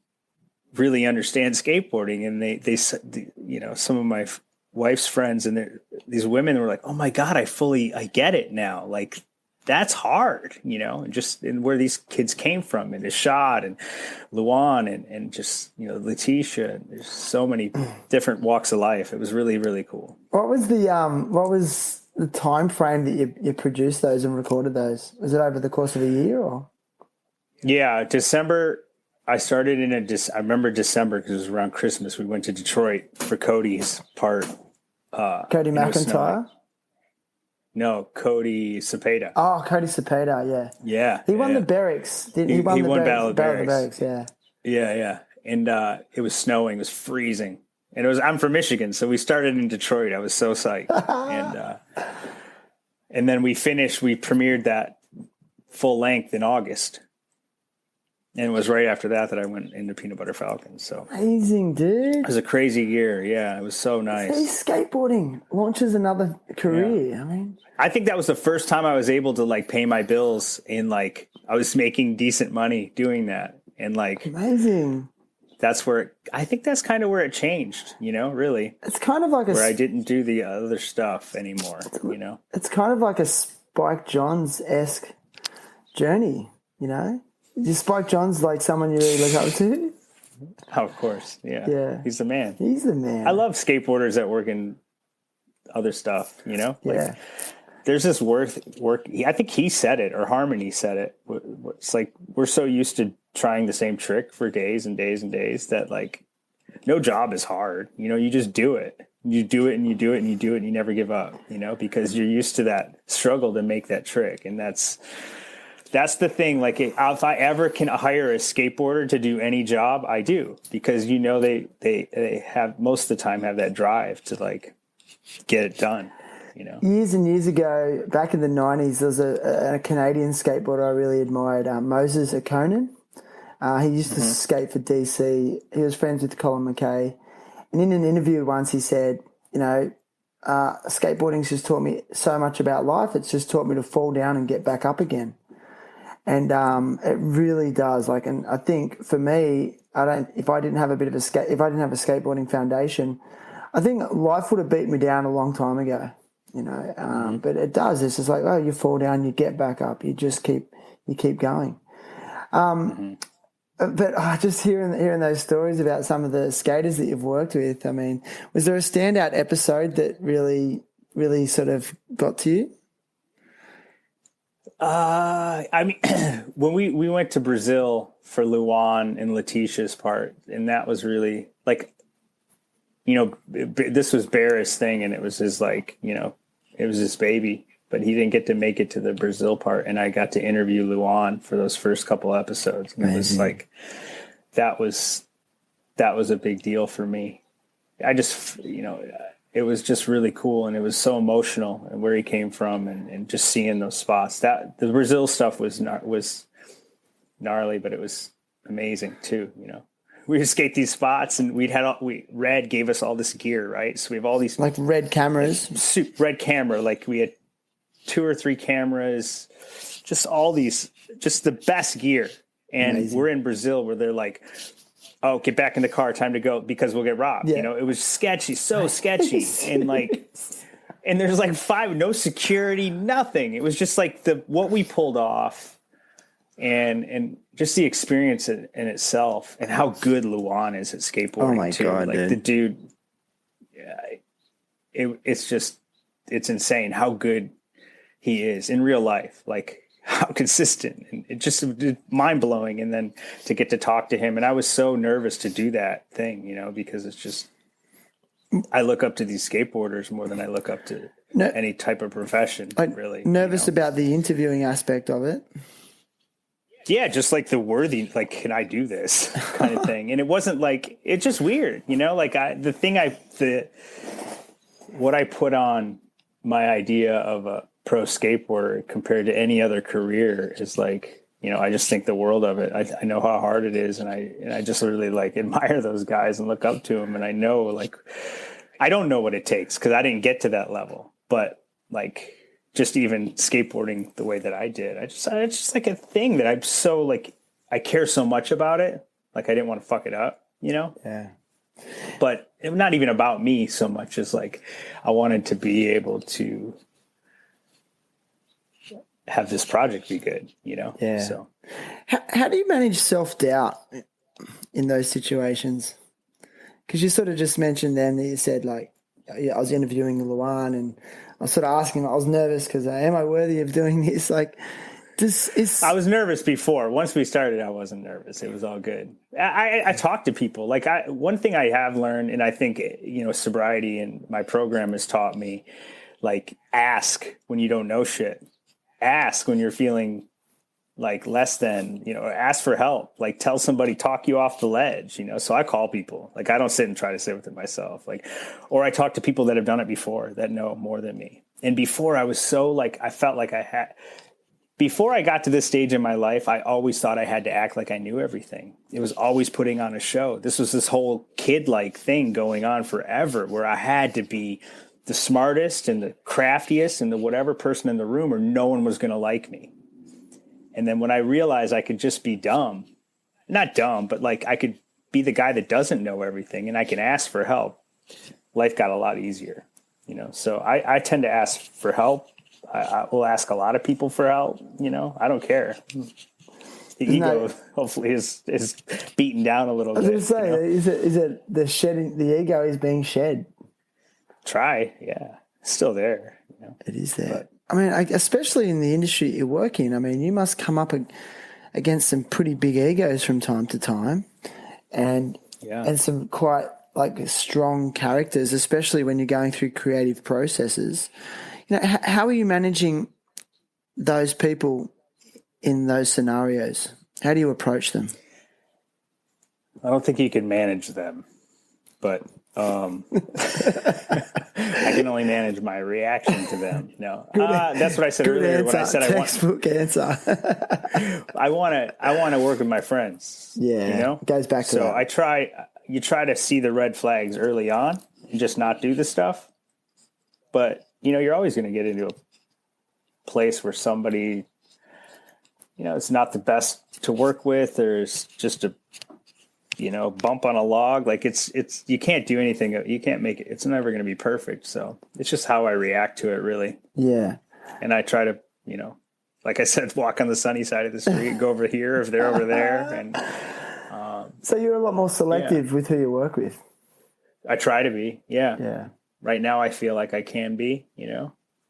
really understand skateboarding, and they some of my wife's friends and these women were like, oh my God, I get it now. Like, that's hard, and where these kids came from, and Shia and Luan and just, Letitia. There's so many different walks of life. It was really, really cool. What was the time frame that you produced those and recorded those? Was it over the course of a year or? Yeah, December. I started I remember December because it was around Christmas. We went to Detroit for Cody's part. Cody McIntyre? No, Cody Cepeda. Oh, Cody Cepeda, yeah. Yeah. He won the Berrics. He won Battle of the Berrics. Yeah. Yeah. And it was snowing. It was freezing. And I'm from Michigan, so we started in Detroit. I was so psyched. And then we premiered that full length in August. And it was right after that I went into Peanut Butter Falcon. So amazing, dude. It was a crazy year. Yeah, it was so nice. Skateboarding launches another career. Yeah. I mean, I think that was the first time I was able to like pay my bills in like I was making decent money doing that. And like amazing. I think that's kind of where it changed, really. It's kind of like where I didn't do the other stuff anymore, It's kind of like a Spike Jonze-esque journey, Is Spike Jonze like someone you really look up to? Oh, of course. Yeah. He's the man. He's the man. I love skateboarders that work in other stuff, Yeah. Like, there's this work. I think he said it or Harmony said it. It's like we're so used to trying the same trick for days and days and days that like no job is hard. You just do it. You do it and you do it and you do it and you never give up, because you're used to that struggle to make that trick. And that's the thing. Like if I ever can hire a skateboarder to do any job, I do, because they have most of the time have that drive to like get it done. Years and years ago, back in the 90s, there was a Canadian skateboarder I really admired, Moses Akonen. He used to skate for DC. He was friends with Colin McKay. And in an interview once he said, skateboarding's just taught me so much about life. It's just taught me to fall down and get back up again. And it really does. Like, and I think for me, if I didn't have a skateboarding foundation, I think life would have beat me down a long time ago. But it does. It's just like, oh, you fall down, you get back up, you just keep going. But just hearing those stories about some of the skaters that you've worked with, I mean, was there a standout episode that really, really sort of got to you? I mean, when we went to Brazil for Luan and Letitia's part, and that was really like, this was Berrics' thing, and it was his like, it was his baby, but he didn't get to make it to the Brazil part, and I got to interview Luan for those first couple episodes. And it was like, that was a big deal for me. I just, it was just really cool, and it was so emotional, and where he came from, and just seeing those spots. That the Brazil stuff was gnarly, but it was amazing too. We would skate these spots, and Red gave us all this gear, right? So we have all these like red cameras, red camera. Like we had 2 or 3 cameras, just all these, just the best gear. And amazing. We're in Brazil where they're like oh, get back in the car, time to go because we'll get robbed. Yeah. It was sketchy, so sketchy. And there's like no security, nothing. It was just like what we pulled off and just the experience in itself and how good Luan is at skateboarding. Oh my God, like dude. The dude, it's insane how good he is in real life. Like how consistent, and it just mind blowing. And then to get to talk to him. And I was so nervous to do that thing, because it's just, I look up to these skateboarders more than I look up to any type of profession, really. Nervous about the interviewing aspect of it. Yeah, just like the worthy, like, can I do this kind of thing? And it wasn't like, it's just weird, like what I put on my idea of a pro skateboarder compared to any other career is like, I just think the world of it. I know how hard it is. And I just really like admire those guys and look up to them. And I know like, I don't know what it takes because I didn't get to that level, but like just even skateboarding the way that I did, it's just like a thing that I'm so like, I care so much about it. Like I didn't want to fuck it up, Yeah. But it's not even about me so much as like, I wanted to be able to have this project be good, Yeah. So how do you manage self-doubt in those situations? Because you sort of just mentioned then that you said like, I was interviewing Luan and I was sort of asking him, I was nervous because am I worthy of doing this? Like, I was nervous before. Once we started, I wasn't nervous. It was all good. I talk to people. Like one thing I have learned, and I think, sobriety and my program has taught me, like ask when you don't know shit. Ask when you're feeling like less than, ask for help, like tell somebody, talk you off the ledge, so I call people. Like I don't sit and try to sit with it myself, or I talk to people that have done it before that know more than me. And before I was so like, I felt like before I got to this stage in my life, I always thought I had to act like I knew everything. It was always putting on a show. This was this whole kid-like thing going on forever where I had to be the smartest and the craftiest and the whatever person in the room or no one was going to like me. And then when I realized I could just be dumb, not dumb, but like I could be the guy that doesn't know everything and I can ask for help, life got a lot easier, So I tend to ask for help. I will ask a lot of people for help, I don't care. The ego hopefully is beaten down a little bit. I was going to say, is it the shedding, the ego is being shed? Try, yeah. It's still there. It is there. But, I mean, especially in the industry you work in, I mean, you must come up against some pretty big egos from time to time and some quite like strong characters, especially when you're going through creative processes. How are you managing those people in those scenarios? How do you approach them? I don't think you can manage them, but I can only manage my reaction to them. No, that's what I said earlier when I said textbook answer. I want to work with my friends. Yeah, it goes back to that. So you try to see the red flags early on and just not do the stuff. But, you're always going to get into a place where somebody, it's not the best to work with. There's just a, bump on a log. Like it's, you can't do anything. You can't make it. It's never going to be perfect. So it's just how I react to it, really. Yeah. And I try to, like I said, walk on the sunny side of the street, go over here if they're over there. And so you're a lot more selective with who you work with. I try to be. Yeah. Yeah. Right now I feel like I can be,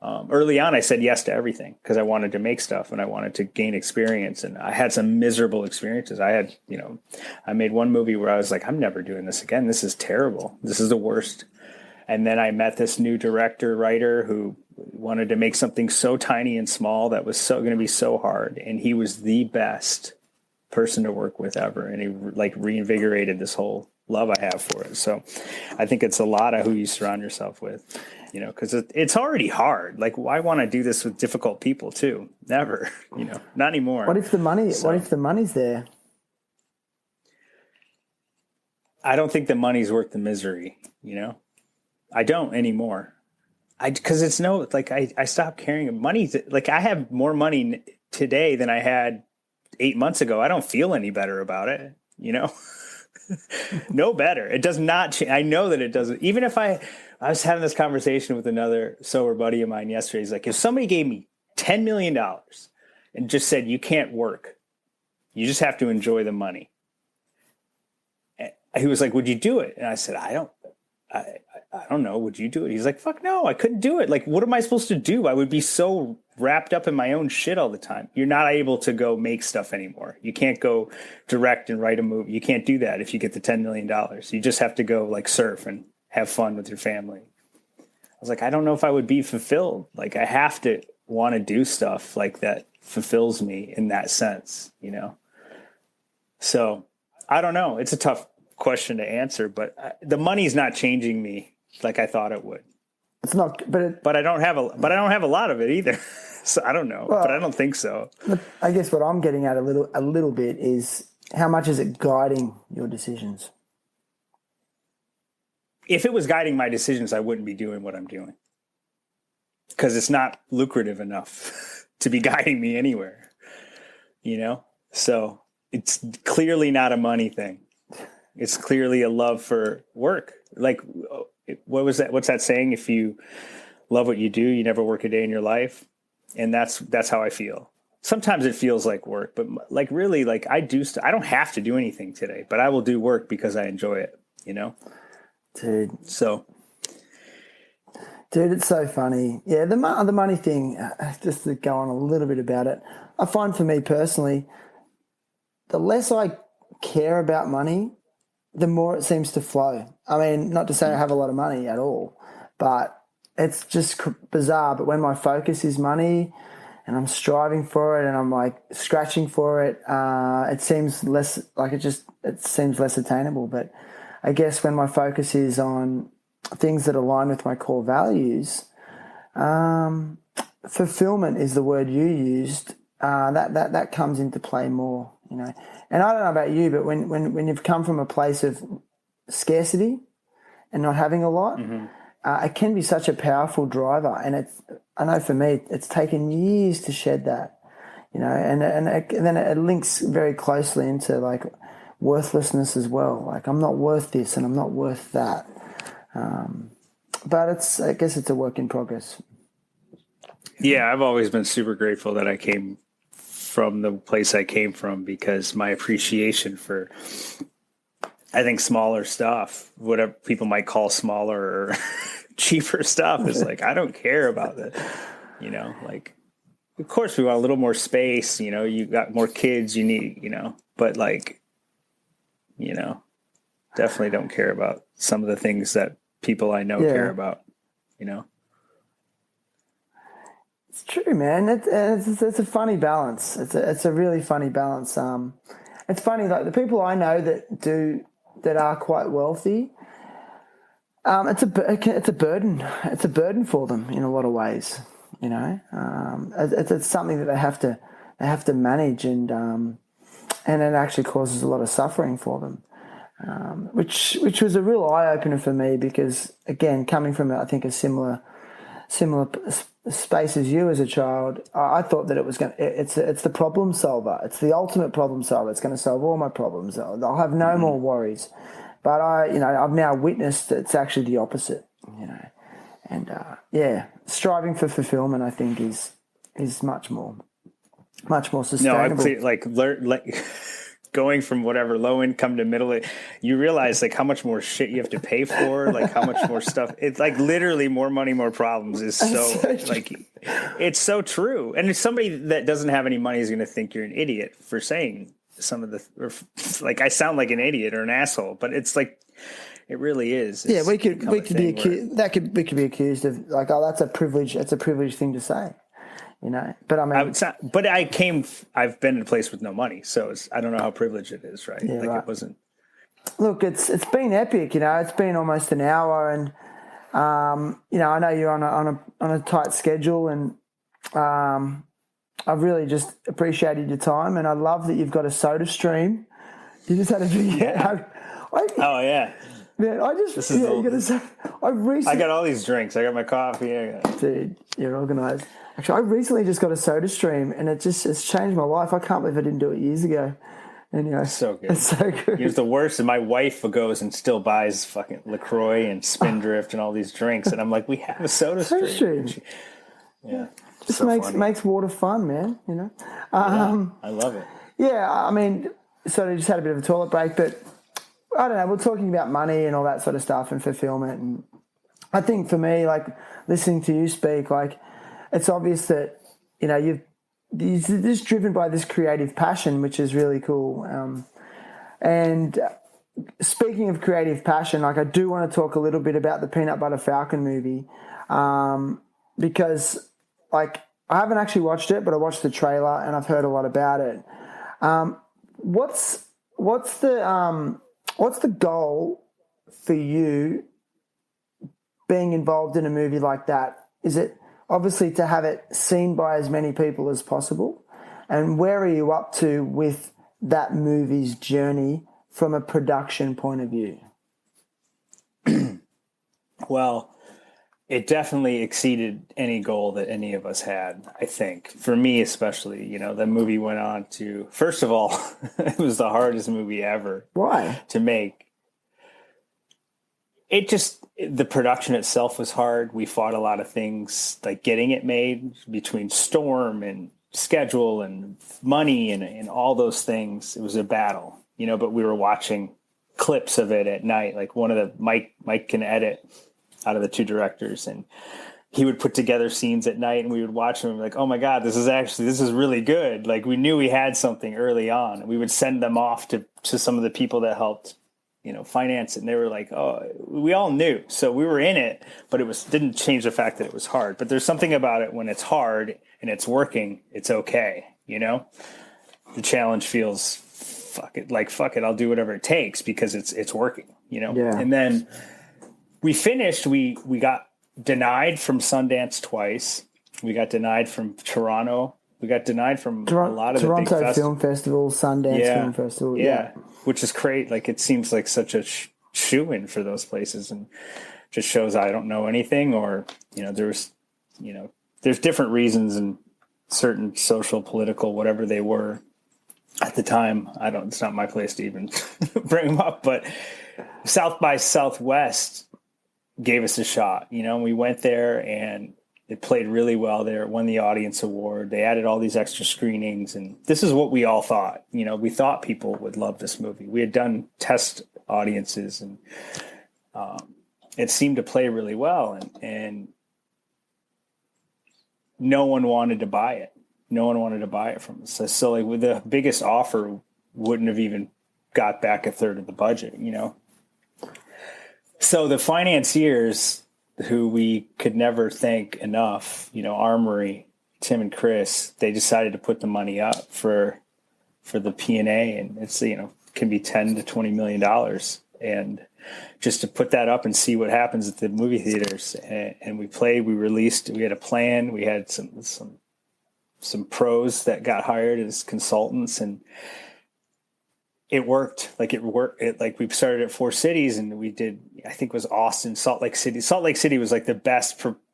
early on I said yes to everything because I wanted to make stuff and I wanted to gain experience. And I had some miserable experiences. I had, I made one movie where I was like, I'm never doing this again. This is terrible. This is the worst. And then I met this new director, writer who wanted to make something so tiny and small that was so going to be so hard. And he was the best person to work with ever. And he like reinvigorated this whole love I have for it. So I think it's a lot of who you surround yourself with, because it's already hard. Like, why want to do this with difficult people too? Never, not anymore. What if the money's there? I don't think the money's worth the misery, I don't anymore. Because it's I stopped caring. Money, like I have more money today than I had 8 months ago. I don't feel any better about it, No better. It does not change. I know that it doesn't. Even if I was having this conversation with another sober buddy of mine yesterday. He's like, if somebody gave me $10 million and just said, you can't work, you just have to enjoy the money. And he was like, would you do it? And I said, I don't know. Would you do it? He's like, fuck no, I couldn't do it. Like, what am I supposed to do? I would be so wrapped up in my own shit all the time. You're not able to go make stuff anymore. You can't go direct and write a movie. You can't do that if you get the $10 million. You just have to go like surf and have fun with your family. I was like, I don't know if I would be fulfilled. Like, I have to want to do stuff like that fulfills me in that sense, you know? So I don't know. It's a tough question to answer, but the money's not changing me like I thought it would. It's not, but I don't have a lot of it either. So I don't know, but I don't think so. I guess what I'm getting at a little bit is how much is it guiding your decisions? If it was guiding my decisions, I wouldn't be doing what I'm doing because it's not lucrative enough to be guiding me anywhere, you know? So it's clearly not a money thing. It's clearly a love for work. Like, what was that? What's that saying? If you love what you do, you never work a day in your life. And that's how I feel. Sometimes it feels like work, but like really, like I don't have to do anything today, but I will do work because I enjoy it, you know? Dude, it's so funny. Yeah, the money thing, just to go on a little bit about it, I find for me personally, the less I care about money, the more it seems to flow. I mean, not to say I have a lot of money at all, but it's just bizarre. But when my focus is money and I'm striving for it and I'm like scratching for it, it seems less like it seems less attainable. But I guess when my focus is on things that align with my core values, fulfillment is the word you used. That comes into play more, you know. And I don't know about you, but when you've come from a place of scarcity and not having a lot, it can be such a powerful driver. And I know for me, it's taken years to shed that, you know. And then it links very closely into like worthlessness as well. Like, I'm not worth this and I'm not worth that. But I guess it's a work in progress. Yeah, I've always been super grateful that I came from the place I came from, because my appreciation for, I think, smaller stuff, whatever people might call smaller or cheaper stuff, is like, I don't care about that. You know, like, of course we want a little more space, you know, you got more kids, you need, you know, but like, you know, definitely don't care about some of the things that people I know care about, you know. It's true, man. It's a funny balance. It's a really funny balance. It's funny, like the people I know that are quite wealthy. It's a burden. It's a burden for them in a lot of ways. You know, it's something that they have to manage, and it actually causes a lot of suffering for them. Which was a real eye opener for me, because again, coming from I think a similar space as you as a child, I thought that it's the problem solver. It's the ultimate problem solver. It's going to solve all my problems. I'll have no more worries. But I've now witnessed that it's actually the opposite. You know, and striving for fulfillment, I think, is much more sustainable. No, going from whatever low income to middle, you realize like how much more shit you have to pay for, like how much more stuff. It's like literally more money, more problems is like, it's so true. And if somebody that doesn't have any money is going to think you're an idiot for saying some of like, I sound like an idiot or an asshole, but it's like, it really is. Yeah, we could be accused. We could be accused of like, oh, that's a privilege. That's a privileged thing to say. You know, but I mean, I've been in a place with no money, so I don't know how privileged it is, right? Yeah, like right. It wasn't. Look, it's been epic. You know, it's been almost an hour, and you know, I know you're on a tight schedule, and I've really just appreciated your time, and I love that you've got a soda stream. You just had a drink. Yeah. Oh yeah. Man, I got all these drinks. I got my coffee. Dude, you're organised. Actually, I recently just got a soda stream, and it's changed my life. I can't believe I didn't do it years ago. Anyway, So good. it's so good. It was the worst. And my wife goes and still buys fucking LaCroix and Spindrift and all these drinks. And I'm like, we have a soda stream. Yeah. Just so makes water fun, man, you know? I love it. Yeah, I mean, sort of just had a bit of a toilet break, but I don't know, we're talking about money and all that sort of stuff and fulfillment. And I think for me, like, listening to you speak, like, it's obvious that, you know, you're just driven by this creative passion, which is really cool. And speaking of creative passion, like, I do want to talk a little bit about the Peanut Butter Falcon movie, because, like, I haven't actually watched it, but I watched the trailer and I've heard a lot about it. What's the goal for you being involved in a movie like that? Is it obviously to have it seen by as many people as possible? And where are you up to with that movie's journey from a production point of view? Well, it definitely exceeded any goal that any of us had, I think. For me especially, you know, the movie went on to, first of all, it was the hardest movie ever. Why? To make. The production itself was hard. We fought a lot of things, like getting it made, between storm and schedule and money and all those things. It was a battle, you know, but we were watching clips of it at night. Like one of the Mike can edit out of the two directors, and he would put together scenes at night and we would watch them and be like, oh my God, this is really good. Like, we knew we had something early on, and we would send them off to some of the people that helped, you know, finance it. And they were like, oh, we all knew. So we were in it, but didn't change the fact that it was hard. But there's something about it when it's hard and it's working, it's okay. You know, the challenge feels fuck it. I'll do whatever it takes because it's working, you know? Yeah. And then we finished, we got denied from Sundance twice. We got denied from Toronto. We got denied from a lot of Toronto the big Film Festival, Sundance Film Festival. Yeah, which is great. Like, it seems like such a shoe-in for those places, and just shows I don't know anything, or, you know, there's different reasons, and certain social, political, whatever they were at the time. It's not my place to even bring them up, but South by Southwest gave us a shot, you know, and we went there and it played really well there. It won the audience award. They added all these extra screenings, and this is what we all thought. You know, we thought people would love this movie. We had done test audiences, and it seemed to play really well, and no one wanted to buy it. No one wanted to buy it from us. So like, with the biggest offer wouldn't have even got back a third of the budget, you know? So the financiers, who we could never thank enough, you know, Armory, Tim and Chris, they decided to put the money up for the P&A, and it's, you know, can be $10 to $20 million, and just to put that up and see what happens at the movie theaters. And we played, we released, we had a plan, we had some pros that got hired as consultants, and it worked. Like we started at 4 cities, and we did, I think it was Austin, Salt Lake City. Salt Lake City was like the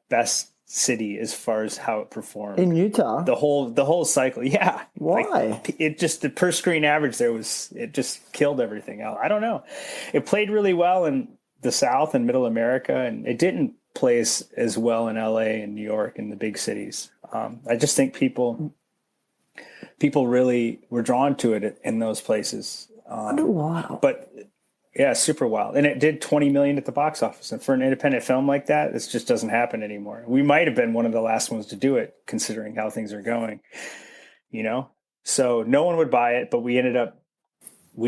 best city as far as how it performed in Utah. The whole cycle. Yeah. Why? Like, it just, the per screen average there it just killed everything out. I don't know. It played really well in the South and Middle America, and it didn't play as well in LA and New York and the big cities. I just think people really were drawn to it in those places. Wow. But yeah, super wild. And it did 20 million at the box office. And for an independent film like that, this just doesn't happen anymore. We might have been one of the last ones to do it, considering how things are going, you know? So no one would buy it, but we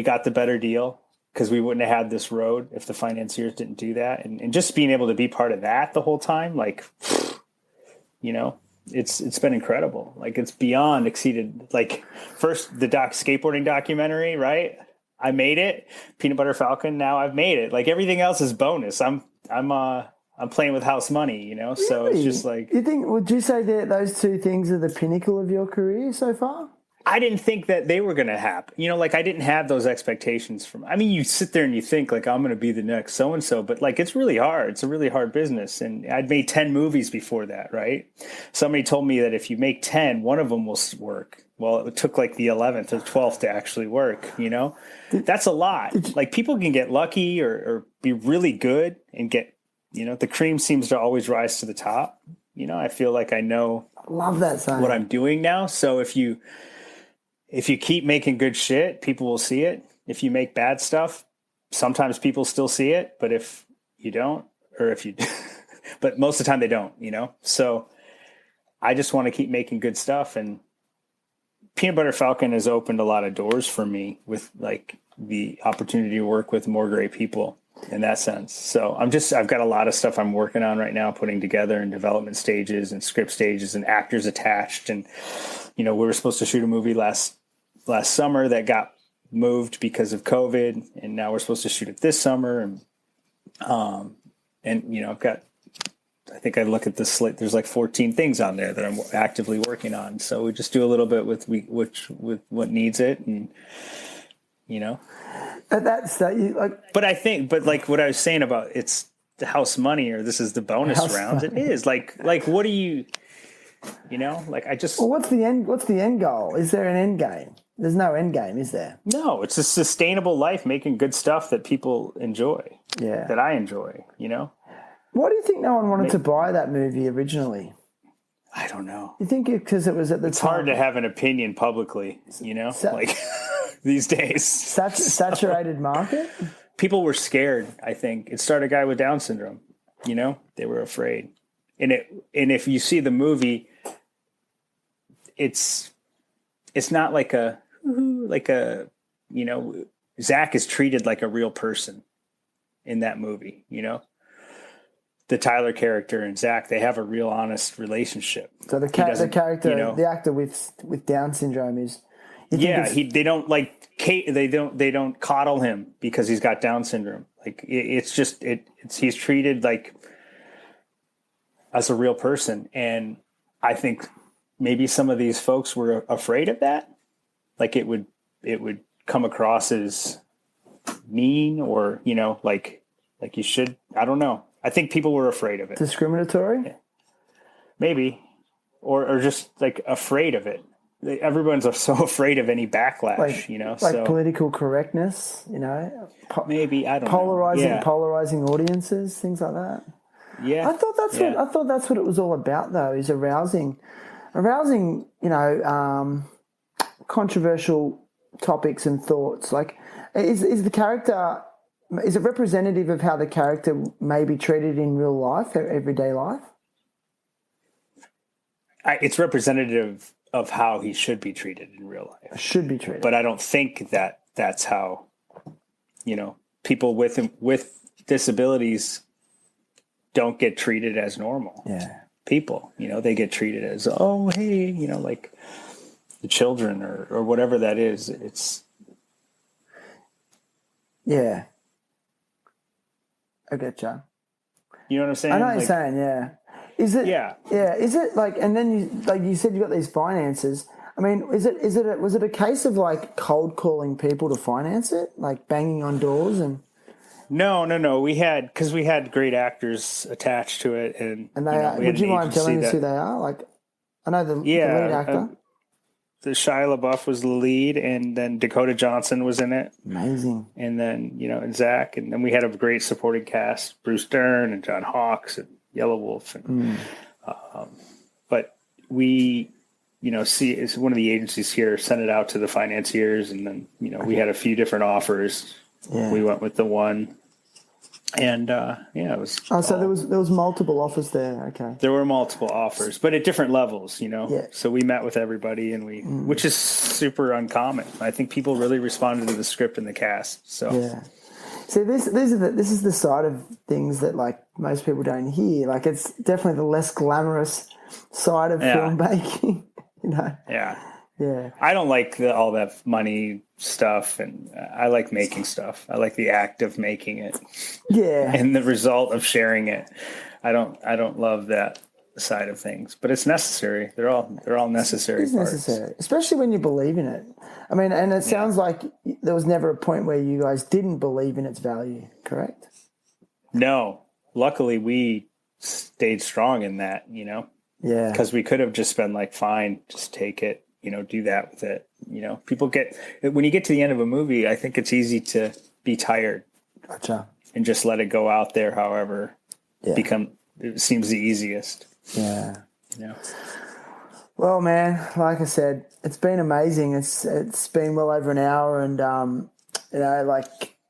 got the better deal, because we wouldn't have had this road if the financiers didn't do that. And just being able to be part of that the whole time, like, you know, it's been incredible. Like, it's beyond exceeded. Like, first the skateboarding documentary, right? I made it. Peanut Butter Falcon. Now I've made it. Like, everything else is bonus. I'm playing with house money, you know? Really? So it's just like, would you say that those two things are the pinnacle of your career so far? I didn't think that they were going to happen. You know, like, I didn't have those expectations you sit there and you think, like, I'm going to be the next so-and-so, but, like, it's really hard. It's a really hard business. And I'd made 10 movies before that, right? Somebody told me that if you make 10, one of them will work. Well, it took like the 11th or 12th to actually work, you know? That's a lot. Like people can get lucky or be really good and get, you know, the cream seems to always rise to the top. You know, I feel like I know Love that saying. what I'm doing now. So if you keep making good shit, people will see it. If you make bad stuff, sometimes people still see it. But if you don't, or if you, but most of the time they don't, you know? So I just want to keep making good stuff. And Peanut Butter Falcon has opened a lot of doors for me with like the opportunity to work with more great people in that sense. So I've got a lot of stuff I'm working on right now, putting together in development stages and script stages and actors attached. And, you know, we were supposed to shoot a movie last summer that got moved because of COVID. And now we're supposed to shoot it this summer. And, you know, I think I look at the slate. There's like 14 things on there that I'm actively working on. So we just do a little bit with what needs it, and you know. That's that. But like what I was saying about it's the house money, or this is the bonus rounds. Money. It is like what do you know? Like I just. Well, what's the end goal? Is there an end game? There's no end game, is there? No, it's a sustainable life, making good stuff that people enjoy. Yeah, that I enjoy. You know. Why do you think no one wanted to buy that movie originally? I don't know. You think because it was at the time? It's hard to have an opinion publicly, you know, like these days. Saturated market? People were scared, I think. It started a guy with Down syndrome, you know? They were afraid. And if you see the movie, it's not like a, you know, Zach is treated like a real person in that movie, you know? The Tyler character and Zach, they have a real honest relationship. So the character, you know, the actor with Down syndrome is, they don't like Kate. They don't coddle him because he's got Down syndrome. Like he's treated like as a real person. And I think maybe some of these folks were afraid of that. Like it would come across as mean or, you know, like you should, I don't know. I think people were afraid of it. Discriminatory? Yeah. Maybe. Or just like afraid of it. Everyone's so afraid of any backlash, like, you know? Like political correctness, you know? Maybe, I don't know. Polarizing audiences, things like that. Yeah. I thought that's what it was all about though, is arousing, you know, controversial topics and thoughts. Like is the character, is it representative of how the character may be treated in real life, everyday life? It's representative of how he should be treated in real life. Should be treated. But I don't think that that's how, you know, people with disabilities don't get treated as normal. Yeah. People, you know, they get treated as, oh, hey, you know, like the children or whatever that is. It's. Yeah. I get you. You know what I'm saying? I know what you're saying, yeah. Is it? Yeah. Is it like? And then you said you got these finances. I mean, was it a case of like cold calling people to finance it, like banging on doors and? No. We had great actors attached to it, and they. You know, would you mind telling us who they are? Like, I know the lead actor. The Shia Labeouf was the lead, and then Dakota Johnson was in it. Amazing. And then, you know, and Zach, and then we had a great supporting cast, Bruce Dern and John Hawkes and Yellow Wolf. And, but we, you know, it's one of the agencies here sent it out to the financiers, and then, you know, we had a few different offers. Yeah. We went with the one. And it was. Oh, so there was multiple offers there. Okay. There were multiple offers, but at different levels, you know. Yeah. So we met with everybody, and which is super uncommon. I think people really responded to the script and the cast. So yeah. See, this is the side of things that like most people don't hear. Like it's definitely the less glamorous side of filmmaking. You know. Yeah. Yeah. I don't like all that money stuff, and I like making stuff. I like the act of making it. Yeah. And the result of sharing it. I don't love that side of things, but it's necessary. They're all necessary. It's necessary, especially when you believe in it. I mean, and it sounds like there was never a point where you guys didn't believe in its value, correct? No. Luckily, we stayed strong in that, you know? Yeah. Because we could have just been like, fine, just take it. do that with it. People when you get to the end of a movie, I think it's easy to be tired. Gotcha. And just let it go out there. However, it seems the easiest. Yeah. Well, man, like I said, it's been amazing. It's been well over an hour, and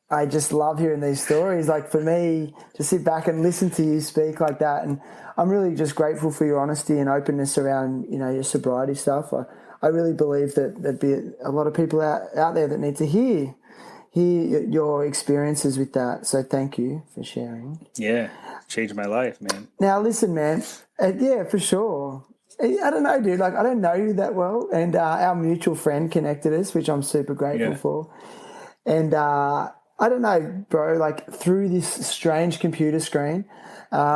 I just love hearing these stories. Like, for me, to sit back and listen to you speak like that, and I'm really just grateful for your honesty and openness around your sobriety stuff. I really believe that there'd be a lot of people out there that need to hear your experiences with that. So thank you for sharing. Yeah, changed my life, man. Now, listen, man. Yeah, for sure. I don't know, dude. Like, I don't know you that well, and our mutual friend connected us, which I'm super grateful for. And I don't know, bro. Like, through this strange computer screen,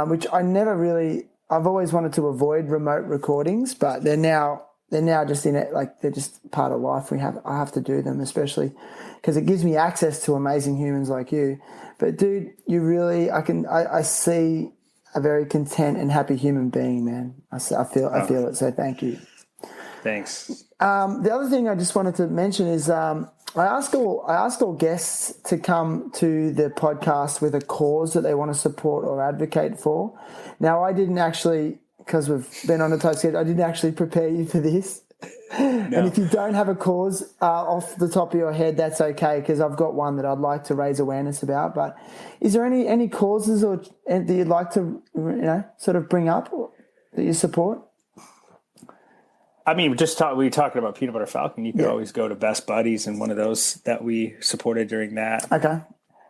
which I've always wanted to avoid remote recordings, but they're now just in it. Like, they're just part of life. I have to do them, especially because it gives me access to amazing humans like you. But dude, you really, I see a very content and happy human being, man. I feel it. So thank you. Thanks. The other thing I just wanted to mention is I ask all guests to come to the podcast with a cause that they want to support or advocate for. Now, I didn't actually, because we've been on a tight schedule, I didn't actually prepare you for this. No. And if you don't have a cause off the top of your head, that's okay, because I've got one that I'd like to raise awareness about. But is there any causes that you'd like to sort of bring up that you support? I mean, we were talking about Peanut Butter Falcon. You could always go to Best Buddies, and one of those that we supported during that. Okay.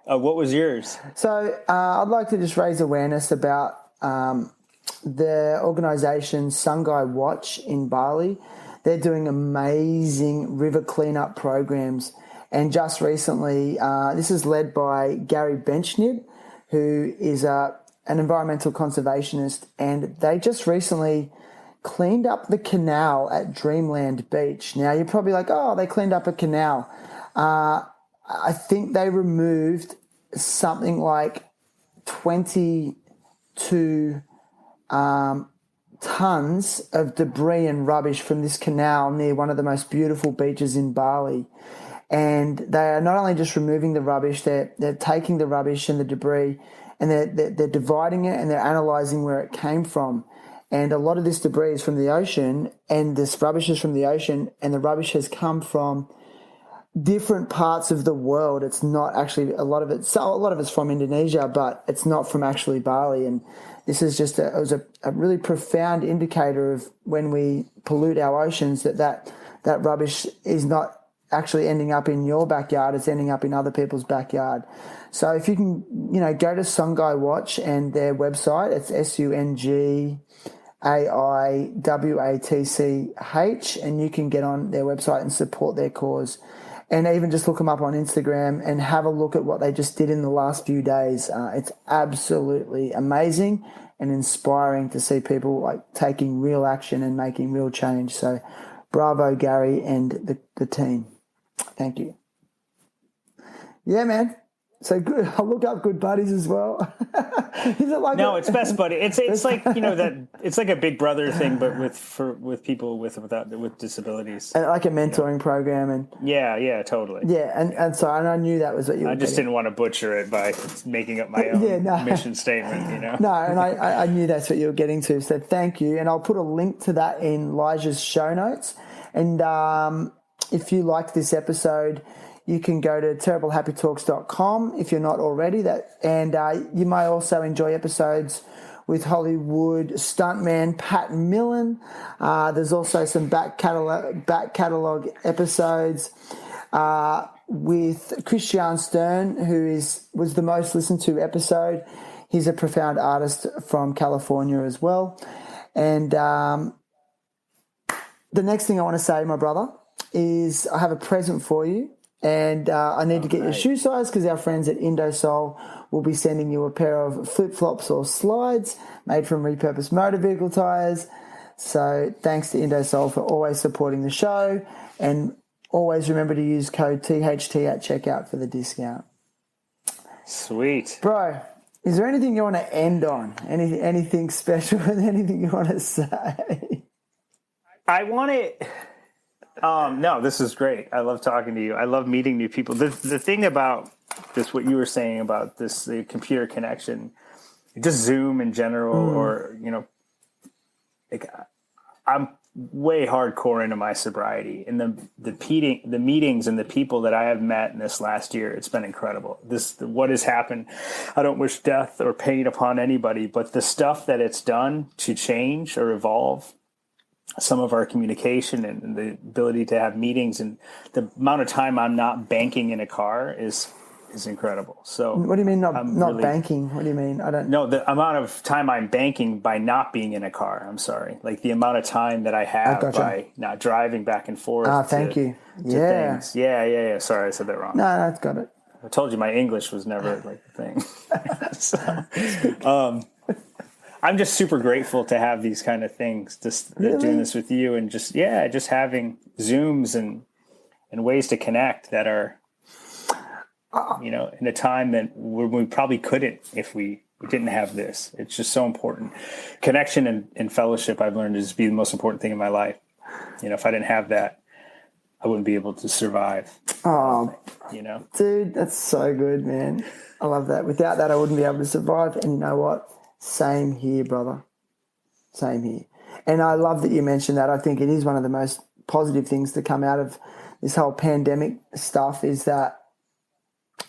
What was yours? So I'd like to just raise awareness about the organisation Sungai Watch in Bali. They're doing amazing river cleanup programs. And just recently, this is led by Gary Benchnid, who is an environmental conservationist. And they just recently cleaned up the canal at Dreamland Beach. Now, you're probably like, oh, they cleaned up a canal. I think they removed something like 22 tons of debris and rubbish from this canal near one of the most beautiful beaches in Bali. And they are not only just removing the rubbish, they're taking the rubbish and the debris, and they're dividing it, and they're analysing where it came from. And a lot of this debris is from the ocean, and this rubbish is from the ocean, and the rubbish has come from different parts of the world. It's not actually a lot of it's from Indonesia, but it's not from actually Bali. And this is just a really profound indicator of when we pollute our oceans, that rubbish is not actually ending up in your backyard, it's ending up in other people's backyard. So if you can, go to Sungai Watch and their website, it's SUNGAIWATCH, and you can get on their website and support their cause. And even just look them up on Instagram and have a look at what they just did in the last few days. It's absolutely amazing and inspiring to see people like taking real action and making real change. So bravo, Gary and the team. Thank you. Yeah, man. So good. I'll look up Good Buddies as well. Is it like it's Best Buddy. It's like that. It's like a Big Brother thing, but with people with disabilities, like a mentoring program. And yeah, totally. Yeah, and I knew that was what you. I just didn't want to butcher it by making up my own mission statement. No, and I knew that's what you were getting to. So thank you, and I'll put a link to that in Lije's show notes. And if you liked this episode, you can go to terriblehappytalks.com if you're not already. And you may also enjoy episodes with Hollywood stuntman Pat Millen. There's also some back catalogue episodes with Christian Stern, who was the most listened to episode. He's a profound artist from California as well. And the next thing I want to say, my brother, is I have a present for you. And I need to get your shoe size, because our friends at Indosol will be sending you a pair of flip-flops or slides made from repurposed motor vehicle tires. So thanks to Indosol for always supporting the show, and always remember to use code THT at checkout for the discount. Sweet. Bro, is there anything you want to end on? Anything special? Anything you want to say? No, this is great. I love talking to you. I love meeting new people. The thing about this, what you were saying about this, the computer connection, just Zoom in general, or, like I'm way hardcore into my sobriety, and the meetings and the people that I have met in this last year, it's been incredible. What has happened, I don't wish death or pain upon anybody, but the stuff that it's done to change or evolve some of our communication and the ability to have meetings, and the amount of time I'm not banking in a car is incredible. So what do you mean not banking? What do you mean? I don't know. The amount of time I'm banking by not being in a car. I'm sorry. Like the amount of time that I have by not driving back and forth. Thank you. Yeah. Things. Yeah. Sorry, I said that wrong. No, that's got it. I told you my English was never like the thing. So, I'm just super grateful to have these kind of things, just doing this with you, and just having Zooms and ways to connect that are, in a time that we probably couldn't if we didn't have this. It's just so important. Connection and fellowship, I've learned, is be the most important thing in my life. If I didn't have that, I wouldn't be able to survive. Oh, dude, that's so good, man. I love that. Without that, I wouldn't be able to survive. And you know what? Same here, brother. Same here. And I love that you mentioned that. I think it is one of the most positive things to come out of this whole pandemic stuff is that,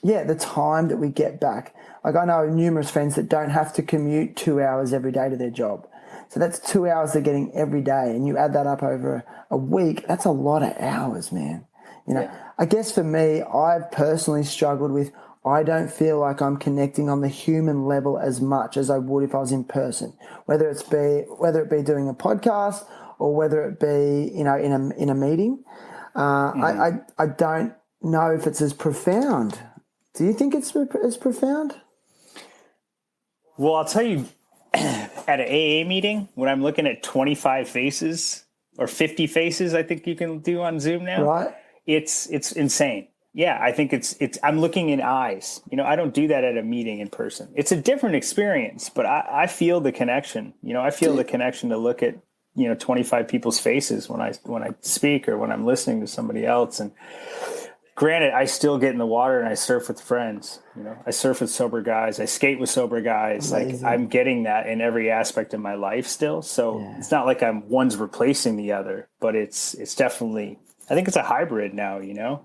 the time that we get back. Like I know numerous friends that don't have to commute 2 hours every day to their job. So that's 2 hours they're getting every day. And you add that up over a week, that's a lot of hours, man. I guess for me, I've personally struggled with, I don't feel like I'm connecting on the human level as much as I would if I was in person. Whether it be doing a podcast or whether it be in a meeting, I don't know if it's as profound. Do you think it's as profound? Well, I'll tell you, at an AA meeting, when I'm looking at 25 faces or 50 faces, I think you can do on Zoom now. Right. It's insane. Yeah, I think it's I'm looking in eyes. I don't do that at a meeting in person. It's a different experience, but I feel the connection. I feel the connection to look at 25 people's faces when I speak or when I'm listening to somebody else. And granted, I still get in the water and I surf with friends. I surf with sober guys. I skate with sober guys. Amazing. Like I'm getting that in every aspect of my life still. So It's not like one's replacing the other, but it's definitely. I think it's a hybrid now,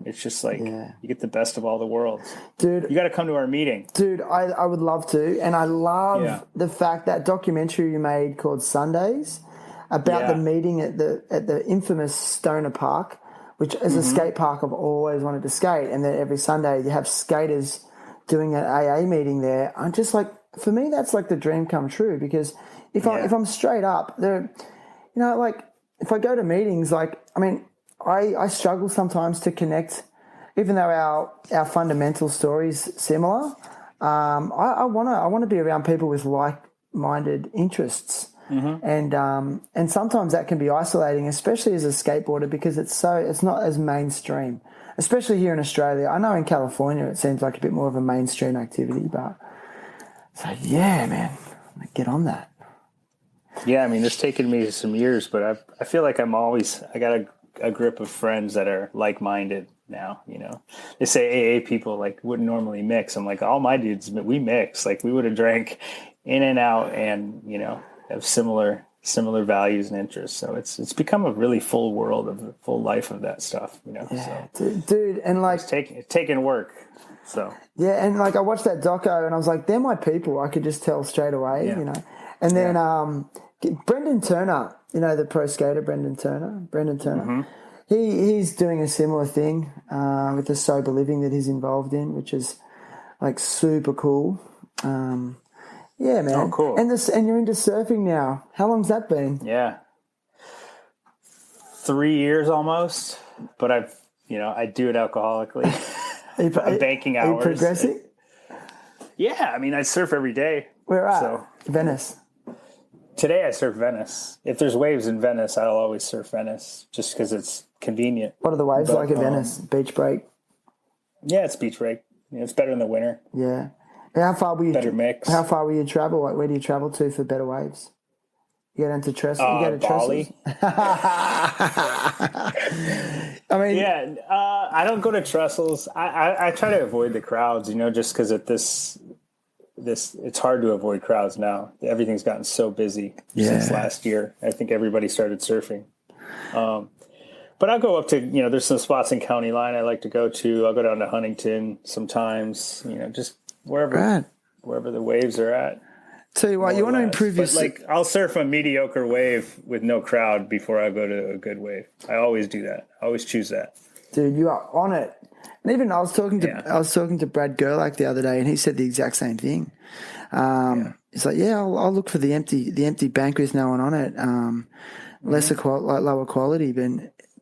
It's just like you get the best of all the worlds. Dude, you got to come to our meeting. Dude, I would love to. And I love the fact that documentary you made called Sundays about the meeting at the infamous Stoner Park, which is a skate park I've always wanted to skate. And then every Sunday you have skaters doing an AA meeting there. I'm just like, for me, that's like the dream come true, because if I'm straight up, if I go to meetings, I struggle sometimes to connect, even though our fundamental story is similar. I want to be around people with like-minded interests, and sometimes that can be isolating, especially as a skateboarder, because it's not as mainstream, especially here in Australia. I know in California it seems like a bit more of a mainstream activity, but so man, get on that. Yeah, I mean, it's taken me some years, but I feel like I got a grip of friends that are like-minded now. They say AA people wouldn't normally mix. I'm like, all my dudes, we mix. Like we would have drank in and out, and have similar values and interests. So it's become a really full world of the full life of that stuff. Dude, and it's taking work. So and I watched that doco and I was like, they're my people. I could just tell straight away. And then Brendan Turner. The pro skater, Brendan Turner. He's doing a similar thing with the sober living that he's involved in, which is super cool. Man. Oh, cool. And you're into surfing now. How long's that been? Yeah. 3 years almost, but I do it alcoholically. I'm banking hours. Are you progressing? Yeah, I mean, I surf every day. Where at? So. Venice. Today I surf Venice. If there's waves in Venice, I'll always surf Venice just because it's convenient. What are the waves like at Venice? Beach break? Yeah, it's beach break. It's better in the winter. Yeah. And how far will you? Better mix. How far will you travel? Where do you travel to for better waves? You get into trestle. You go to Bali. I mean, Yeah, I don't go to trestles. I try to avoid the crowds, just because at this it's hard to avoid crowds now. Everything's gotten so busy since last year. I think everybody started surfing. But I'll go up to, there's some spots in County Line I like to go to. I'll go down to Huntington sometimes, just wherever the waves are at. Tell you what, you want to improve your... I'll surf a mediocre wave with no crowd before I go to a good wave. I always do that. I always choose that. Dude, you are on it. And even I was talking to Brad Gerlach the other day, and he said the exact same thing. He's like, I'll look for the empty bank with no one on it. Lower quality,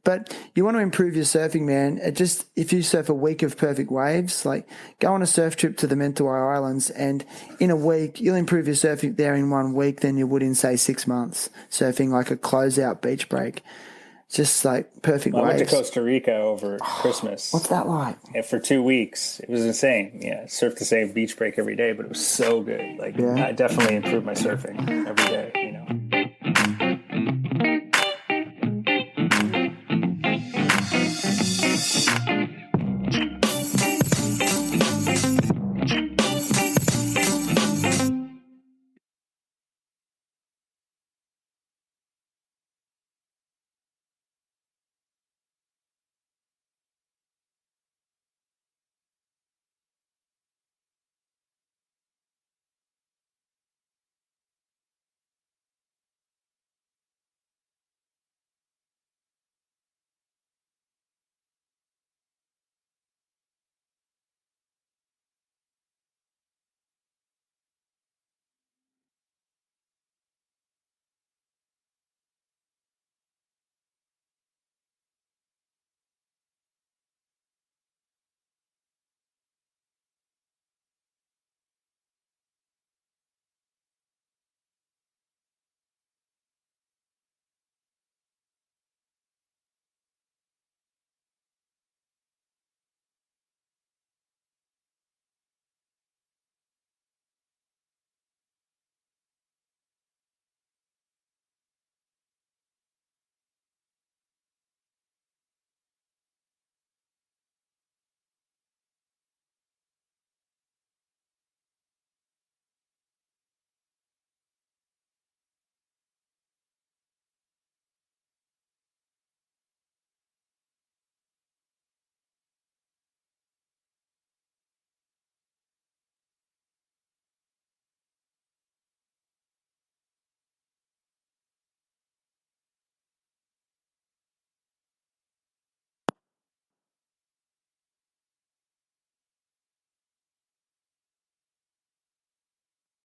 but you want to improve your surfing, man. If you surf a week of perfect waves, like go on a surf trip to the Mentawai Islands, and in a week you'll improve your surfing there in 1 week than you would in, say, 6 months surfing like a closeout beach break. Just like perfect waves. I went to Costa Rica over Christmas. What's that like? And for 2 weeks, it was insane. Yeah, surfed the same beach break every day, but it was so good. I definitely improved my surfing every